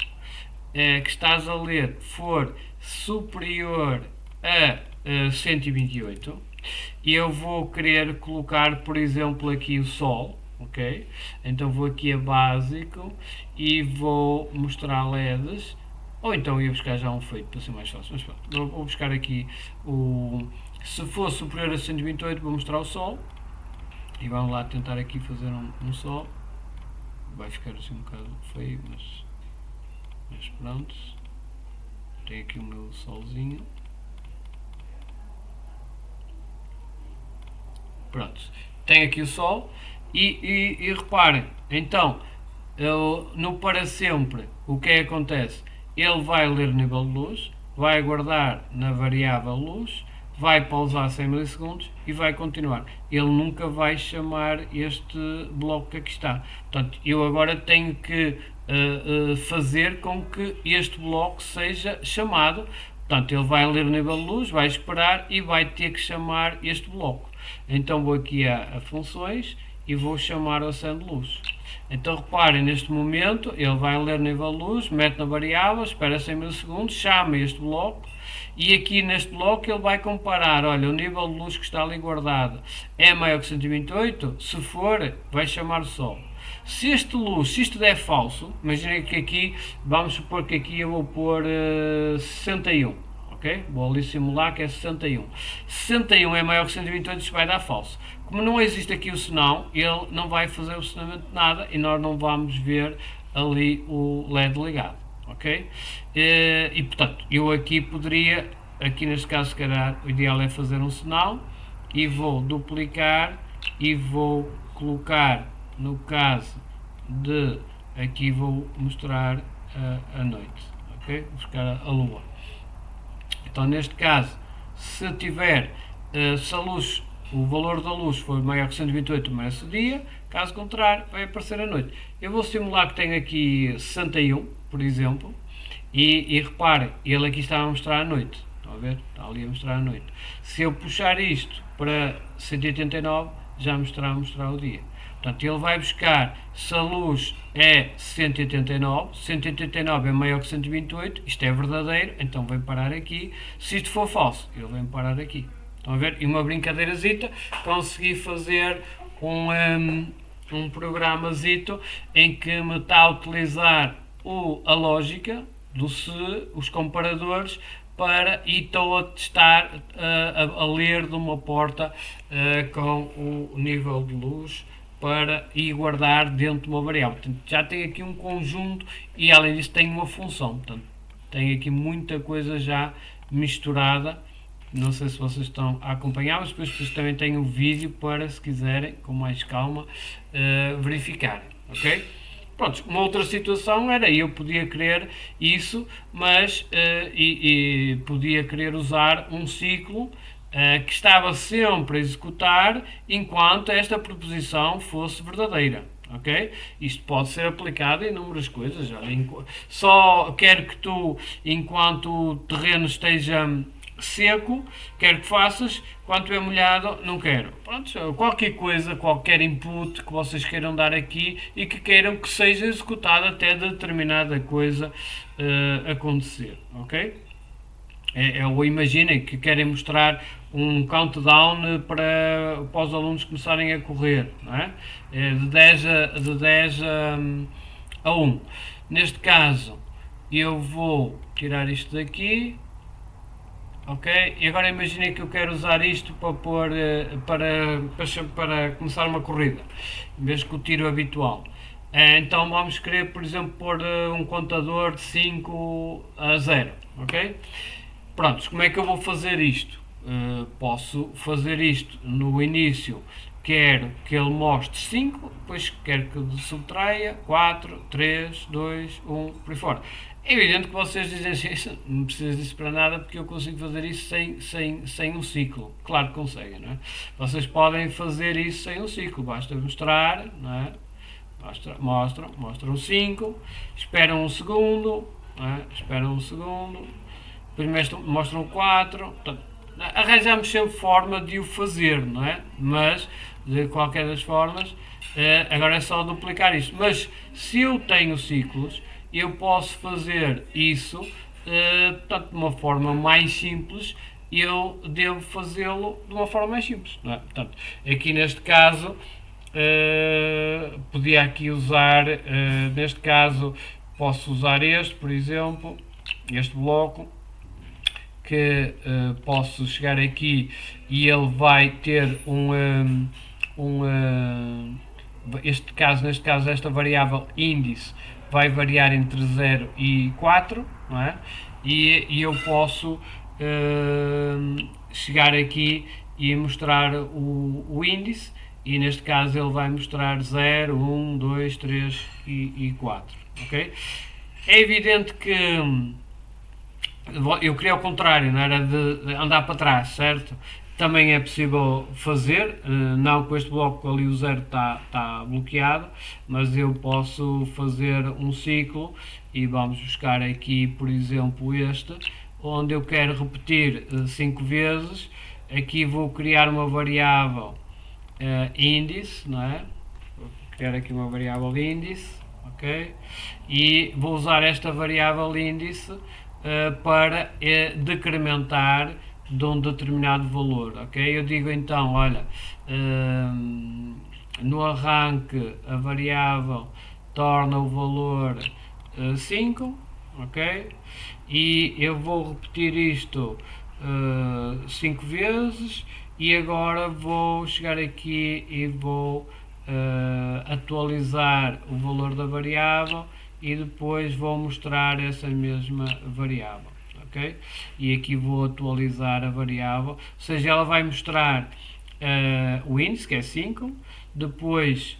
que estás a ler for superior a 128, eu vou querer colocar, por exemplo, aqui o sol. Ok? Então vou aqui a básico e vou mostrar LEDs, ou então ia buscar já um feito para ser mais fácil, mas pronto, vou buscar aqui se for superior a 128 vou mostrar o sol e vamos lá tentar aqui fazer um sol, vai ficar assim um bocado feio, mas pronto, tem aqui o meu solzinho, pronto, tem aqui o sol. E reparem, então, no para sempre, o que é que acontece? Ele vai ler o nível de luz, vai guardar na variável luz, vai pausar 100 milissegundos e vai continuar. Ele nunca vai chamar este bloco que aqui está. Portanto, eu agora tenho que fazer com que este bloco seja chamado. Portanto, ele vai ler o nível de luz, vai esperar e vai ter que chamar este bloco. Então vou aqui a funções e vou chamar a acende luz. Então reparem, neste momento ele vai ler o nível de luz, mete na variável, espera 100 milissegundos, chama este bloco e aqui neste bloco ele vai comparar, olha, o nível de luz que está ali guardado é maior que 128, se for, vai chamar o sol. Se isto der falso, imaginem que aqui, vamos supor que aqui eu vou pôr 61, ok? Vou ali simular que é 61. 61 é maior que 128, isto vai dar falso. Como não existe aqui o senão, ele não vai fazer absolutamente nada e nós não vamos ver ali o LED ligado, ok? E portanto, eu aqui poderia, aqui neste caso se calhar o ideal é fazer um senão e vou duplicar e vou colocar, no caso de, aqui vou mostrar a noite, ok? Vou buscar a lua. Então neste caso, se tiver, se a luz, o valor da luz for maior que 128, merece o dia, caso contrário vai aparecer a noite. Eu vou simular que tenho aqui 61, por exemplo, e reparem, ele aqui está a mostrar a noite, estão a ver? Está ali a mostrar a noite. Se eu puxar isto para 189, já mostrar o dia. Portanto, ele vai buscar, se a luz é 189, 189 é maior que 128, isto é verdadeiro, então vem parar aqui. Se isto for falso, ele vem parar aqui. Estão a ver? E uma brincadeirazita, consegui fazer um programazito em que me está a utilizar a lógica do se, os comparadores, e estou a testar, a ler de uma porta com o nível de luz e guardar dentro de uma variável. Portanto, já tem aqui um conjunto e além disso tem uma função. Portanto, tem aqui muita coisa já misturada. Não sei se vocês estão a acompanhar, mas depois também tenho o vídeo para, se quiserem, com mais calma, verificarem. Ok? Pronto, uma outra situação era, eu podia querer isso, mas podia querer usar um ciclo que estava sempre a executar enquanto esta proposição fosse verdadeira. Ok? Isto pode ser aplicado em inúmeras coisas. Só quero que tu, enquanto o terreno esteja seco, quero que faças, quando é molhado, não quero. Pronto, qualquer coisa, qualquer input que vocês queiram dar aqui e que queiram que seja executado até determinada coisa acontecer, ok? Ou imaginem que querem mostrar um countdown para os alunos começarem a correr, não é? De 10 a 1. Neste caso, eu vou tirar isto daqui. Ok? E agora imaginem que eu quero usar isto para pôr para começar uma corrida, em vez que o tiro habitual. Então vamos querer, por exemplo, pôr um contador de 5 a 0. Ok? Prontos, como é que eu vou fazer isto? Posso fazer isto no início, quero que ele mostre 5, depois quero que subtraia 4, 3, 2, 1, por aí fora. É evidente que vocês dizem assim, não precisa disso para nada porque eu consigo fazer isso sem um ciclo. Claro que conseguem, não é? Vocês podem fazer isso sem um ciclo, basta mostrar, não é? Mostram 5, esperam um segundo, não é? Esperam um segundo, depois mostram 4, portanto, arranjamos sempre forma de o fazer, não é? Mas, de qualquer das formas, agora é só duplicar isto. Mas, se eu tenho ciclos, eu posso fazer isso, portanto, de uma forma mais simples, eu devo fazê-lo de uma forma mais simples, não é? Portanto, aqui neste caso, podia aqui usar, neste caso, posso usar este, por exemplo, este bloco, que posso chegar aqui e ele vai ter neste caso, esta variável índice vai variar entre 0 e 4, não é? E eu posso chegar aqui e mostrar o índice, e neste caso ele vai mostrar 0, 1, 2, 3 e 4, ok? É evidente que Eu queria ao contrário, não era de andar para trás, certo? Também é possível fazer, não com este bloco ali o zero está bloqueado, mas eu posso fazer um ciclo e vamos buscar aqui, por exemplo, este, onde eu quero repetir 5 vezes. Aqui vou criar uma variável índice, não é? Vou criar aqui uma variável índice, ok? E vou usar esta variável índice para decrementar de um determinado valor, ok? Eu digo então, olha, no arranque a variável torna o valor 5, ok? E eu vou repetir isto 5 vezes e agora vou chegar aqui e vou atualizar o valor da variável e depois vou mostrar essa mesma variável, ok? E aqui vou atualizar a variável, ou seja, ela vai mostrar o índice, que é 5, depois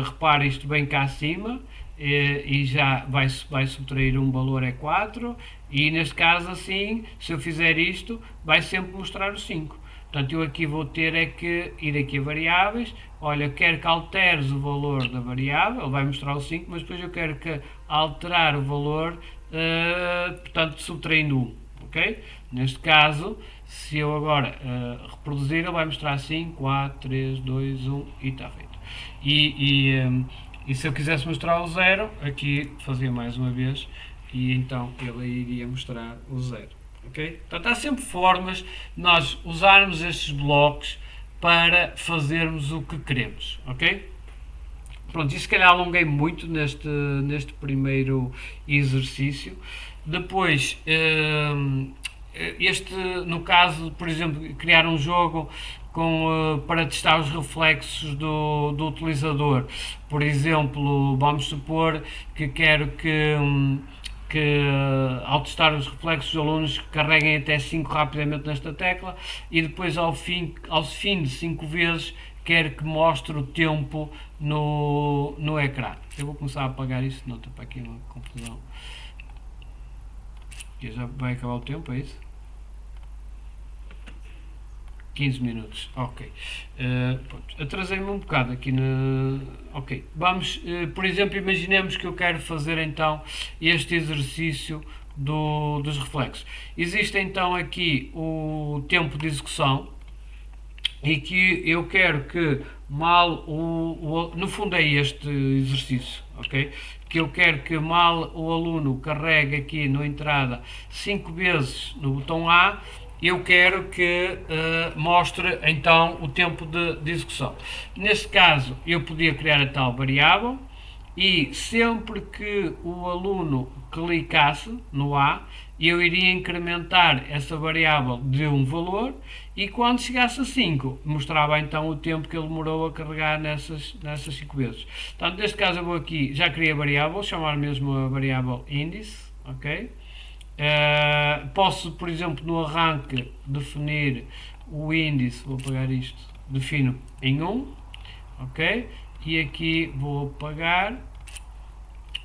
repare isto bem cá acima, e já vai subtrair um valor é 4, e neste caso assim, se eu fizer isto, vai sempre mostrar o 5. Portanto, eu aqui vou ter é que ir aqui a variáveis, olha, quero que alteres o valor da variável, ele vai mostrar o 5, mas depois eu quero que alterar o valor, portanto, subtraindo 1, ok? Neste caso, se eu agora reproduzir, ele vai mostrar 5, 4, 3, 2, 1 e está feito. E se eu quisesse mostrar o 0, aqui fazia mais uma vez e então ele iria mostrar o 0. Okay? Portanto, há sempre formas de nós usarmos estes blocos para fazermos o que queremos. Ok? Pronto, e se calhar alonguei muito neste primeiro exercício. Depois, no caso, por exemplo, criar um jogo para testar os reflexos do utilizador. Por exemplo, vamos supor que quero que ao testar os reflexos dos alunos carreguem até 5 rapidamente nesta tecla e depois ao fim de 5 vezes quero que mostre o tempo no ecrã. Eu vou começar a apagar isto, não está para aqui uma confusão. Aqui já vai acabar o tempo, é isso? 15 minutos, ok. Atrasei-me um bocado aqui na... Ok, vamos, por exemplo, imaginemos que eu quero fazer então este exercício dos reflexos. Existe então aqui o tempo de execução e que eu quero que no fundo é este exercício, ok? Que eu quero que mal o aluno carregue aqui na entrada 5 vezes no botão A, eu quero que mostre então o tempo de execução. Neste caso, eu podia criar a tal variável e sempre que o aluno clicasse no A, eu iria incrementar essa variável de um valor e quando chegasse a 5, mostrava então o tempo que ele demorou a carregar nessas 5 vezes. Portanto, neste caso eu vou aqui, já criei a variável, vou chamar mesmo a variável índice, ok? Posso, por exemplo, no arranque definir o índice, vou apagar isto, defino em 1, ok? E aqui vou apagar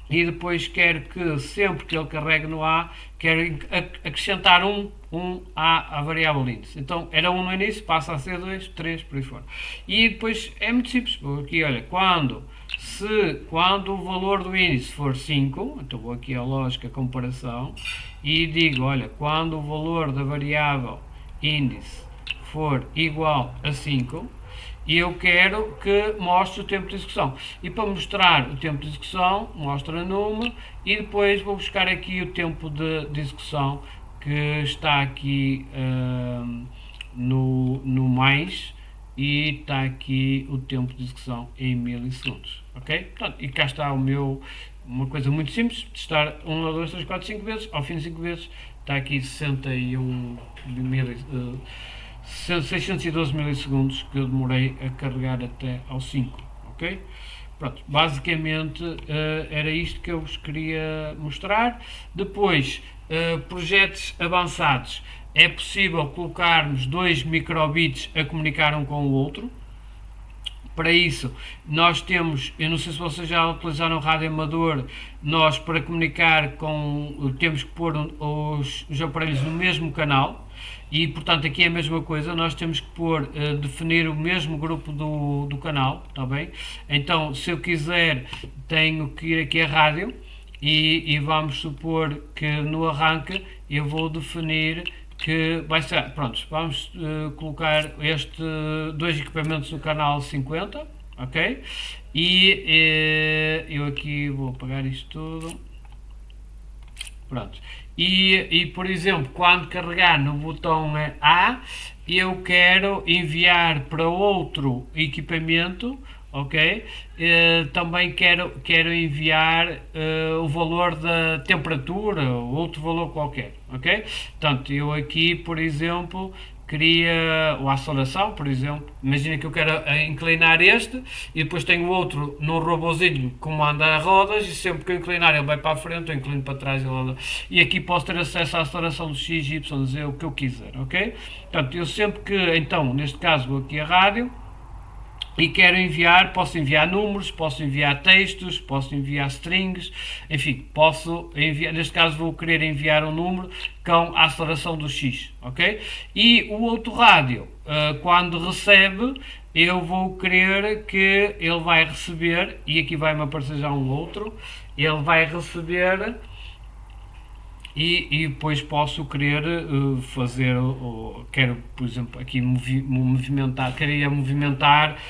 e depois quero que sempre que ele carregue no A, quero acrescentar um à variável índice. Então era 1 no início, passa a ser 2, 3, por aí fora. E depois é muito simples, vou aqui, olha, quando o valor do índice for 5, então vou aqui à lógica comparação e digo, olha, quando o valor da variável índice for igual a 5, e eu quero que mostre o tempo de execução. E para mostrar o tempo de execução, mostra número e depois vou buscar aqui o tempo de execução que está aqui no mais e está aqui o tempo de execução em milissegundos, ok? Portanto, e cá está uma coisa muito simples, testar 1, 2, 3, 4, 5 vezes, ao fim de 5 vezes está aqui 612 milissegundos que eu demorei a carregar até ao 5, ok? Pronto, basicamente era isto que eu vos queria mostrar. Depois, projetos avançados. É possível colocarmos 2 microbits a comunicar um com o outro. Para isso, nós temos, eu não sei se vocês já utilizaram o rádio amador, nós para comunicar temos que pôr os aparelhos no mesmo canal e, portanto, aqui é a mesma coisa, nós temos que definir o mesmo grupo do canal, está bem? Então, se eu quiser, tenho que ir aqui a rádio e vamos supor que no arranque eu vou definir que vai ser, pronto, vamos colocar dois equipamentos no canal 50, ok? E eu aqui vou apagar isto tudo, pronto. E por exemplo, quando carregar no botão A, eu quero enviar para outro equipamento, ok? Também quero enviar o valor da temperatura ou outro valor qualquer, ok? Portanto, eu aqui, por exemplo, queria a aceleração, por exemplo. Imagina que eu quero inclinar este e depois tenho outro no robozinho que comanda a rodas e sempre que eu inclinar ele vai para a frente, eu inclino para trás e aqui posso ter acesso à aceleração do X, Y, Z, o que eu quiser, ok? Portanto, eu sempre que, então, neste caso vou aqui a rádio e quero enviar, posso enviar números, posso enviar textos, posso enviar strings, enfim, posso enviar, neste caso vou querer enviar um número com a aceleração do X, ok? E o outro rádio, quando recebe, eu vou querer que ele vai receber, e aqui vai-me aparecer já um outro, ele vai receber e depois posso querer fazer, quero, por exemplo, aqui movimentar, queria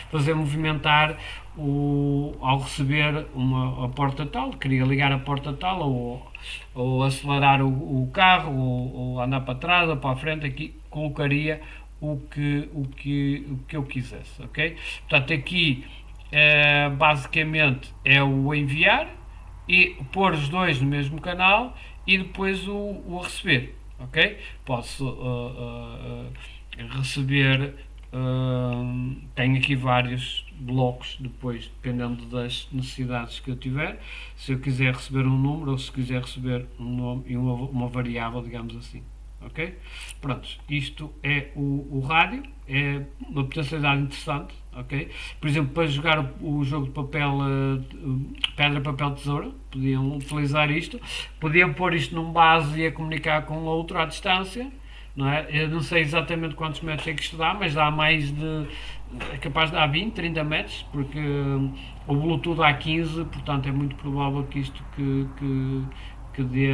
fazer movimentar ao receber a porta tal, queria ligar a porta tal, ou acelerar o carro, ou andar para trás ou para a frente, aqui colocaria o que eu quisesse, ok? Portanto, aqui basicamente é o enviar e pôr os dois no mesmo canal e depois o receber, ok? Posso receber, tenho aqui vários blocos depois, dependendo das necessidades que eu tiver, se eu quiser receber um número ou se quiser receber um nome e uma variável, digamos assim, ok? Pronto, isto é o rádio, é uma potencialidade interessante, ok? Por exemplo, para jogar o jogo de papel, pedra, papel, tesoura, podiam utilizar isto, podiam pôr isto num base e a comunicar com outro à distância, não é? Eu não sei exatamente quantos metros é que isto dá, mas dá é capaz de dar 20, 30 metros, porque o Bluetooth dá 15, portanto é muito provável que isto que dê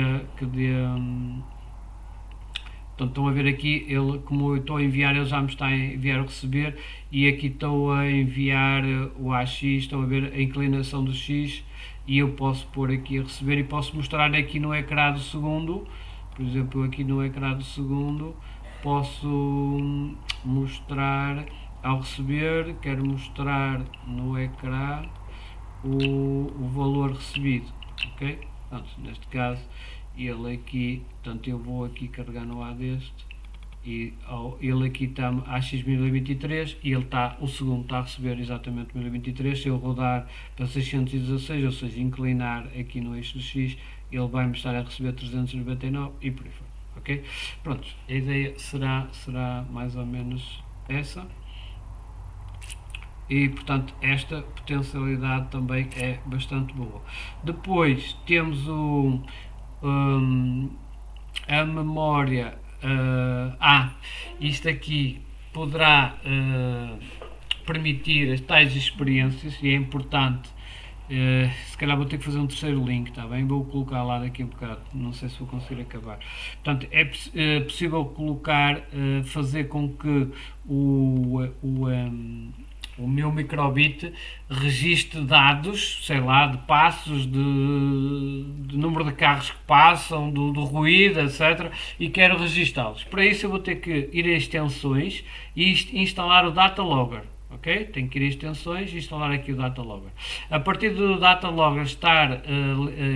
Portanto, estão a ver aqui, como eu estou a enviar, ele já me está a enviar o receber, e aqui estou a enviar o AX, estão a ver a inclinação do X, e eu posso pôr aqui a receber e posso mostrar aqui no ecrã do segundo, por exemplo, aqui no ecrã do segundo, posso mostrar ao receber, quero mostrar no ecrã o valor recebido, ok? Portanto, neste caso, ele aqui, portanto eu vou aqui carregar no A deste e ele aqui está AX 1023 e o segundo está a receber exatamente 1023. Se eu rodar para 616, ou seja, inclinar aqui no eixo do X, ele vai-me estar a receber 399 e por aí fora, ok? Pronto, a ideia será mais ou menos essa. E, portanto, esta potencialidade também é bastante boa. Depois temos a memória. Isto aqui poderá permitir as tais experiências e é importante. Se calhar vou ter que fazer um terceiro link, está bem? Vou colocar lá daqui a um bocado, não sei se vou conseguir acabar. Portanto, é possível fazer com que o meu microbit registre dados, sei lá, de passos, de número de carros que passam, do ruído, etc. E quero registá-los. Para isso eu vou ter que ir a extensões e instalar o Data Logger. Ok? Tenho que ir a extensões e instalar aqui o Data Logger. A partir do Data Logger estar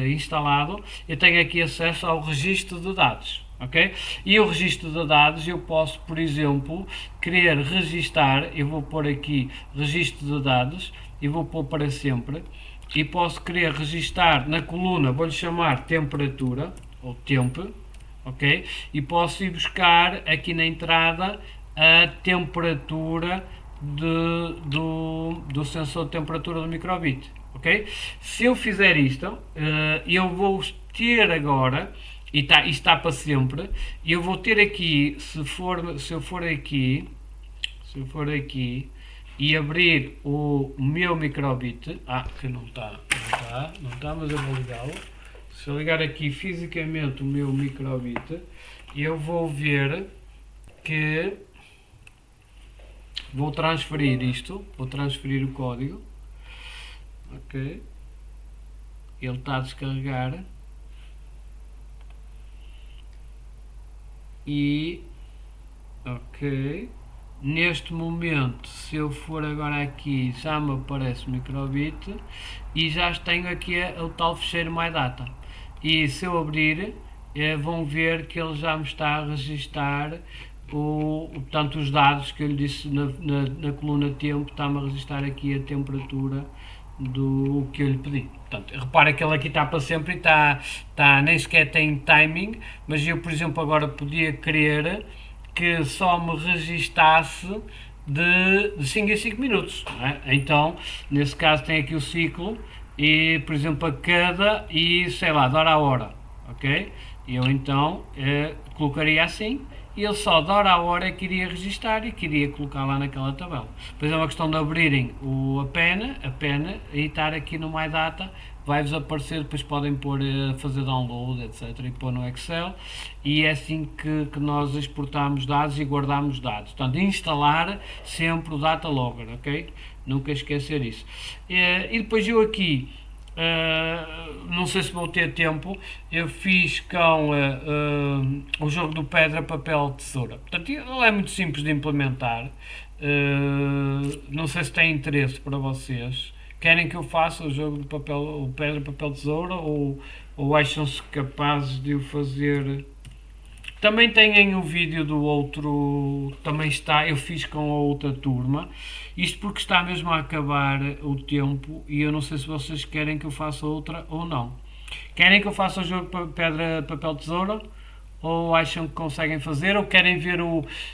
instalado, eu tenho aqui acesso ao registro de dados. Okay? E o registro de dados eu posso, por exemplo, querer registar, eu vou pôr aqui registro de dados e vou pôr para sempre e posso querer registar na coluna, vou-lhe chamar temperatura ou temp, ok? E posso ir buscar aqui na entrada a temperatura do sensor de temperatura do microbit, ok? Se eu fizer isto, eu vou ter agora, e isto está para sempre, eu vou ter aqui, se eu for aqui e abrir o meu microbit, que não está, mas eu vou ligá-lo. Se eu ligar aqui fisicamente o meu microbit, eu vou ver que vou transferir isto, vou transferir o código, ok, ele está a descarregar e, ok, neste momento, se eu for agora aqui, já me aparece o microbit e já tenho aqui o tal fecheiro MyData. E se eu abrir, vão ver que ele já me está a registar portanto, os dados que eu lhe disse na coluna tempo, está-me a registar aqui a temperatura do que eu lhe pedi. Portanto, repara que ele aqui está para sempre e nem sequer tem timing, mas eu, por exemplo, agora podia querer que só me registasse de 5 em 5 minutos. Não é? Então, nesse caso, tem aqui o ciclo e, por exemplo, a cada e sei lá, de hora a hora. Ok? Eu então colocaria assim e ele só de hora a hora é que iria registar e queria colocar lá naquela tabela. Depois é uma questão de abrirem a pena e estar aqui no MyData, vai-vos aparecer, depois podem pôr, fazer download, etc. e pôr no Excel e é assim que nós exportamos dados e guardamos dados. Portanto, instalar sempre o Data Logger, ok? Nunca esquecer isso. E depois eu aqui, não sei se vou ter tempo, eu fiz com o jogo do pedra, papel, tesoura. Portanto, ele é muito simples de implementar. Não sei se tem interesse para vocês. Querem que eu faça o jogo do papel, o pedra, papel, tesoura ou acham-se capazes de o fazer? Também têm o vídeo do outro, também está, eu fiz com a outra turma, isto porque está mesmo a acabar o tempo e eu não sei se vocês querem que eu faça outra ou não. Querem que eu faça o jogo pedra, papel, tesoura? Ou acham que conseguem fazer? Ou querem ver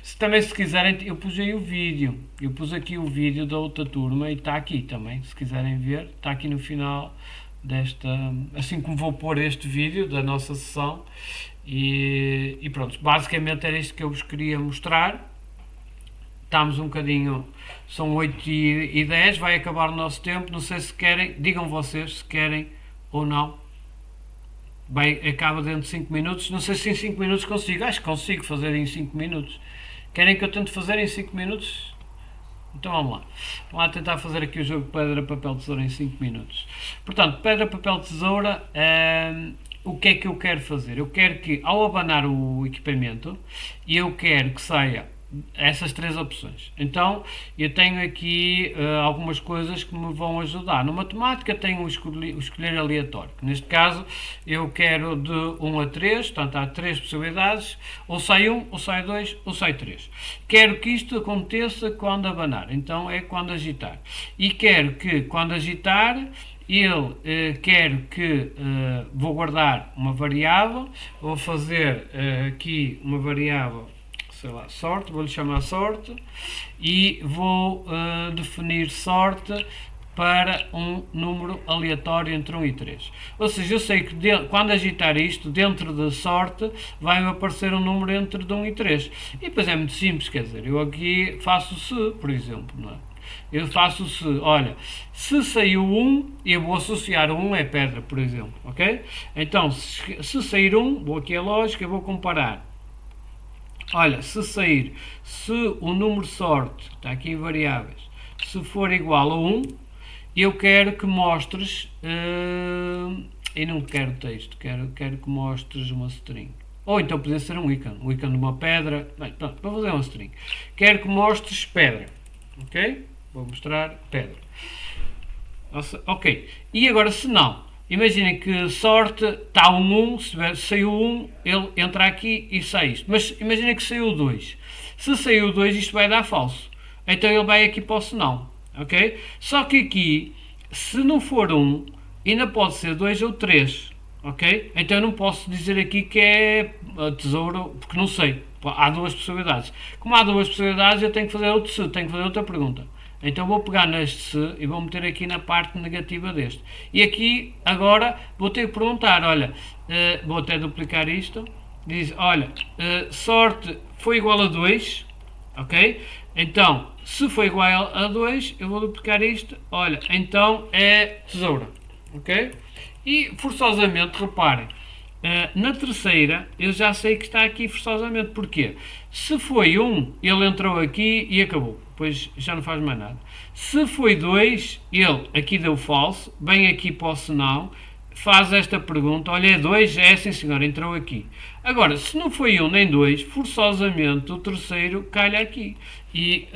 se quiserem, eu pus aí o vídeo, eu pus aqui o vídeo da outra turma e está aqui também, se quiserem ver, está aqui no final desta, assim como vou pôr este vídeo da nossa sessão. E pronto, basicamente era isto que eu vos queria mostrar. Estamos um bocadinho, são 8h10, vai acabar o nosso tempo, não sei se querem, digam vocês se querem ou não. Acaba dentro de 5 minutos, não sei se em 5 minutos consigo, acho que consigo fazer em 5 minutos. Querem que eu tente fazer em 5 minutos? Então vamos lá. Vamos lá tentar fazer aqui o jogo pedra, papel, tesoura em 5 minutos. Portanto, pedra, papel, tesoura, o que é que eu quero fazer? Eu quero que, ao abanar o equipamento, eu quero que saia essas três opções. Então, eu tenho aqui algumas coisas que me vão ajudar. No matemática tenho o escolher aleatório. Neste caso, eu quero de 1 a 3, portanto há 3 possibilidades, ou sai 1, ou sai 2, ou sai 3. Quero que isto aconteça quando abanar, então é quando agitar. E quero que, quando agitar, ele quer que vou guardar uma variável, vou fazer aqui uma variável, sei lá, sorte, vou-lhe chamar sorte, e vou definir sorte para um número aleatório entre 1 e 3. Ou seja, eu sei que quando agitar isto, dentro da sorte, vai-me aparecer um número entre 1 e 3. E depois é muito simples, quer dizer, eu aqui faço se, por exemplo, não é? Eu faço se, olha, se saiu 1, eu vou associar o 1 é pedra, por exemplo, ok? Então, se sair 1, vou aqui a lógica, vou comparar. Olha, se o número sorte, está aqui em variáveis, se for igual a 1, eu quero que mostres, e não quero texto, quero que mostres uma string. Ou então podia ser um ícone de uma pedra, bem, pronto, para fazer uma string. Quero que mostres pedra, ok? Vou mostrar pedra. Ok, e agora se não, imaginem que sorte está um 1, se saiu 1, ele entra aqui e sai isto. Mas imaginem que saiu 2. Se saiu 2, isto vai dar falso. Então ele vai aqui para o se não. Ok? Só que aqui, se não for 1, ainda pode ser 2 ou 3. Ok? Então eu não posso dizer aqui que é tesouro, porque não sei. Há duas possibilidades. Como há duas possibilidades, eu tenho que fazer outro se, tenho que fazer outra pergunta. Então vou pegar neste se e vou meter aqui na parte negativa deste. E aqui, agora, vou ter que perguntar, olha, vou até duplicar isto, diz, olha, sorte foi igual a 2, ok? Então, se foi igual a 2, eu vou duplicar isto, olha, então é tesoura, ok? E forçosamente, reparem, na terceira, eu já sei que está aqui forçosamente. Porquê? Se foi 1, ele entrou aqui e acabou. Depois já não faz mais nada. Se foi 2, ele aqui deu falso, vem aqui para o senão, faz esta pergunta, olha, é 2, é sim senhor, entrou aqui. Agora, se não foi 1 nem 2, forçosamente o terceiro calha aqui. E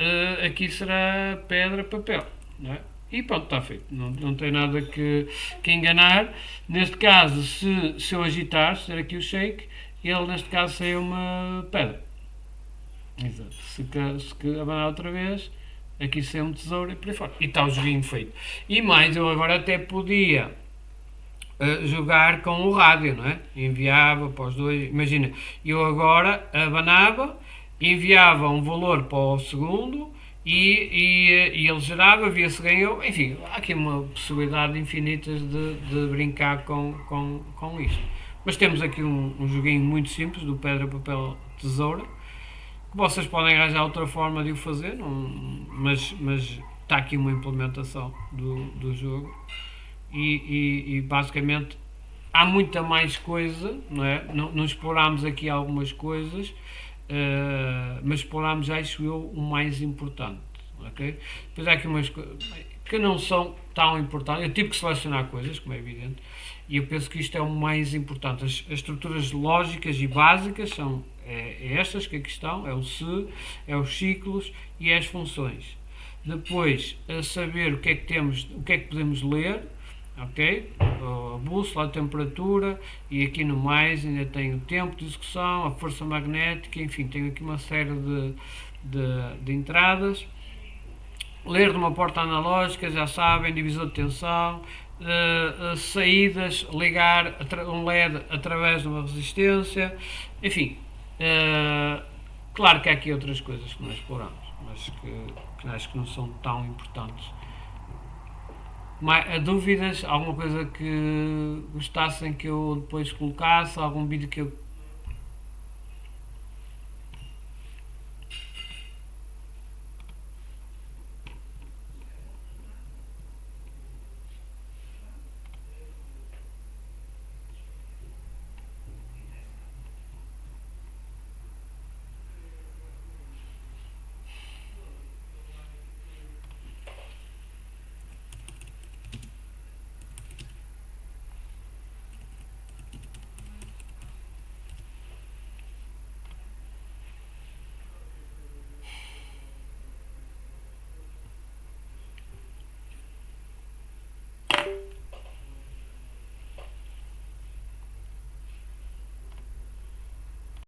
aqui será pedra, papel, não é? E pronto, está feito. Não tem nada que enganar. Neste caso, se eu agitar, se der aqui o shake, ele neste caso saiu uma pedra. Exato. Se abanar outra vez, aqui saiu um tesouro e por aí fora. E está o joguinho feito. E mais, eu agora até podia jogar com o rádio, não é? Enviava para os dois. Imagina, eu agora abanava, enviava um valor para o segundo e ele gerava, via-se ganhou. Enfim, há aqui uma possibilidade infinita de brincar com isto. Mas temos aqui um joguinho muito simples do pedra, papel, tesoura, que vocês podem arranjar outra forma de o fazer, mas está aqui uma implementação do jogo. E basicamente há muita mais coisa, não é? Não explorámos aqui algumas coisas, mas explorámos, acho eu, o mais importante, ok? Depois há aqui umas coisas que não são tão importantes, eu tive que selecionar coisas, como é evidente, e eu penso que isto é o mais importante. As estruturas lógicas e básicas são estas que aqui estão, é o se, é os ciclos e é as funções. Depois, saber o que é que temos, o que é que podemos ler, ok? A bússola, a temperatura, e aqui no mais ainda tenho o tempo de execução, a força magnética, enfim, tenho aqui uma série de entradas. Ler de uma porta analógica, já sabem, divisor de tensão, saídas, ligar um LED através de uma resistência, enfim, claro que há aqui outras coisas que nós exploramos, mas que acho que não são tão importantes. Dúvidas? Alguma coisa que gostassem que eu depois colocasse? Algum vídeo que eu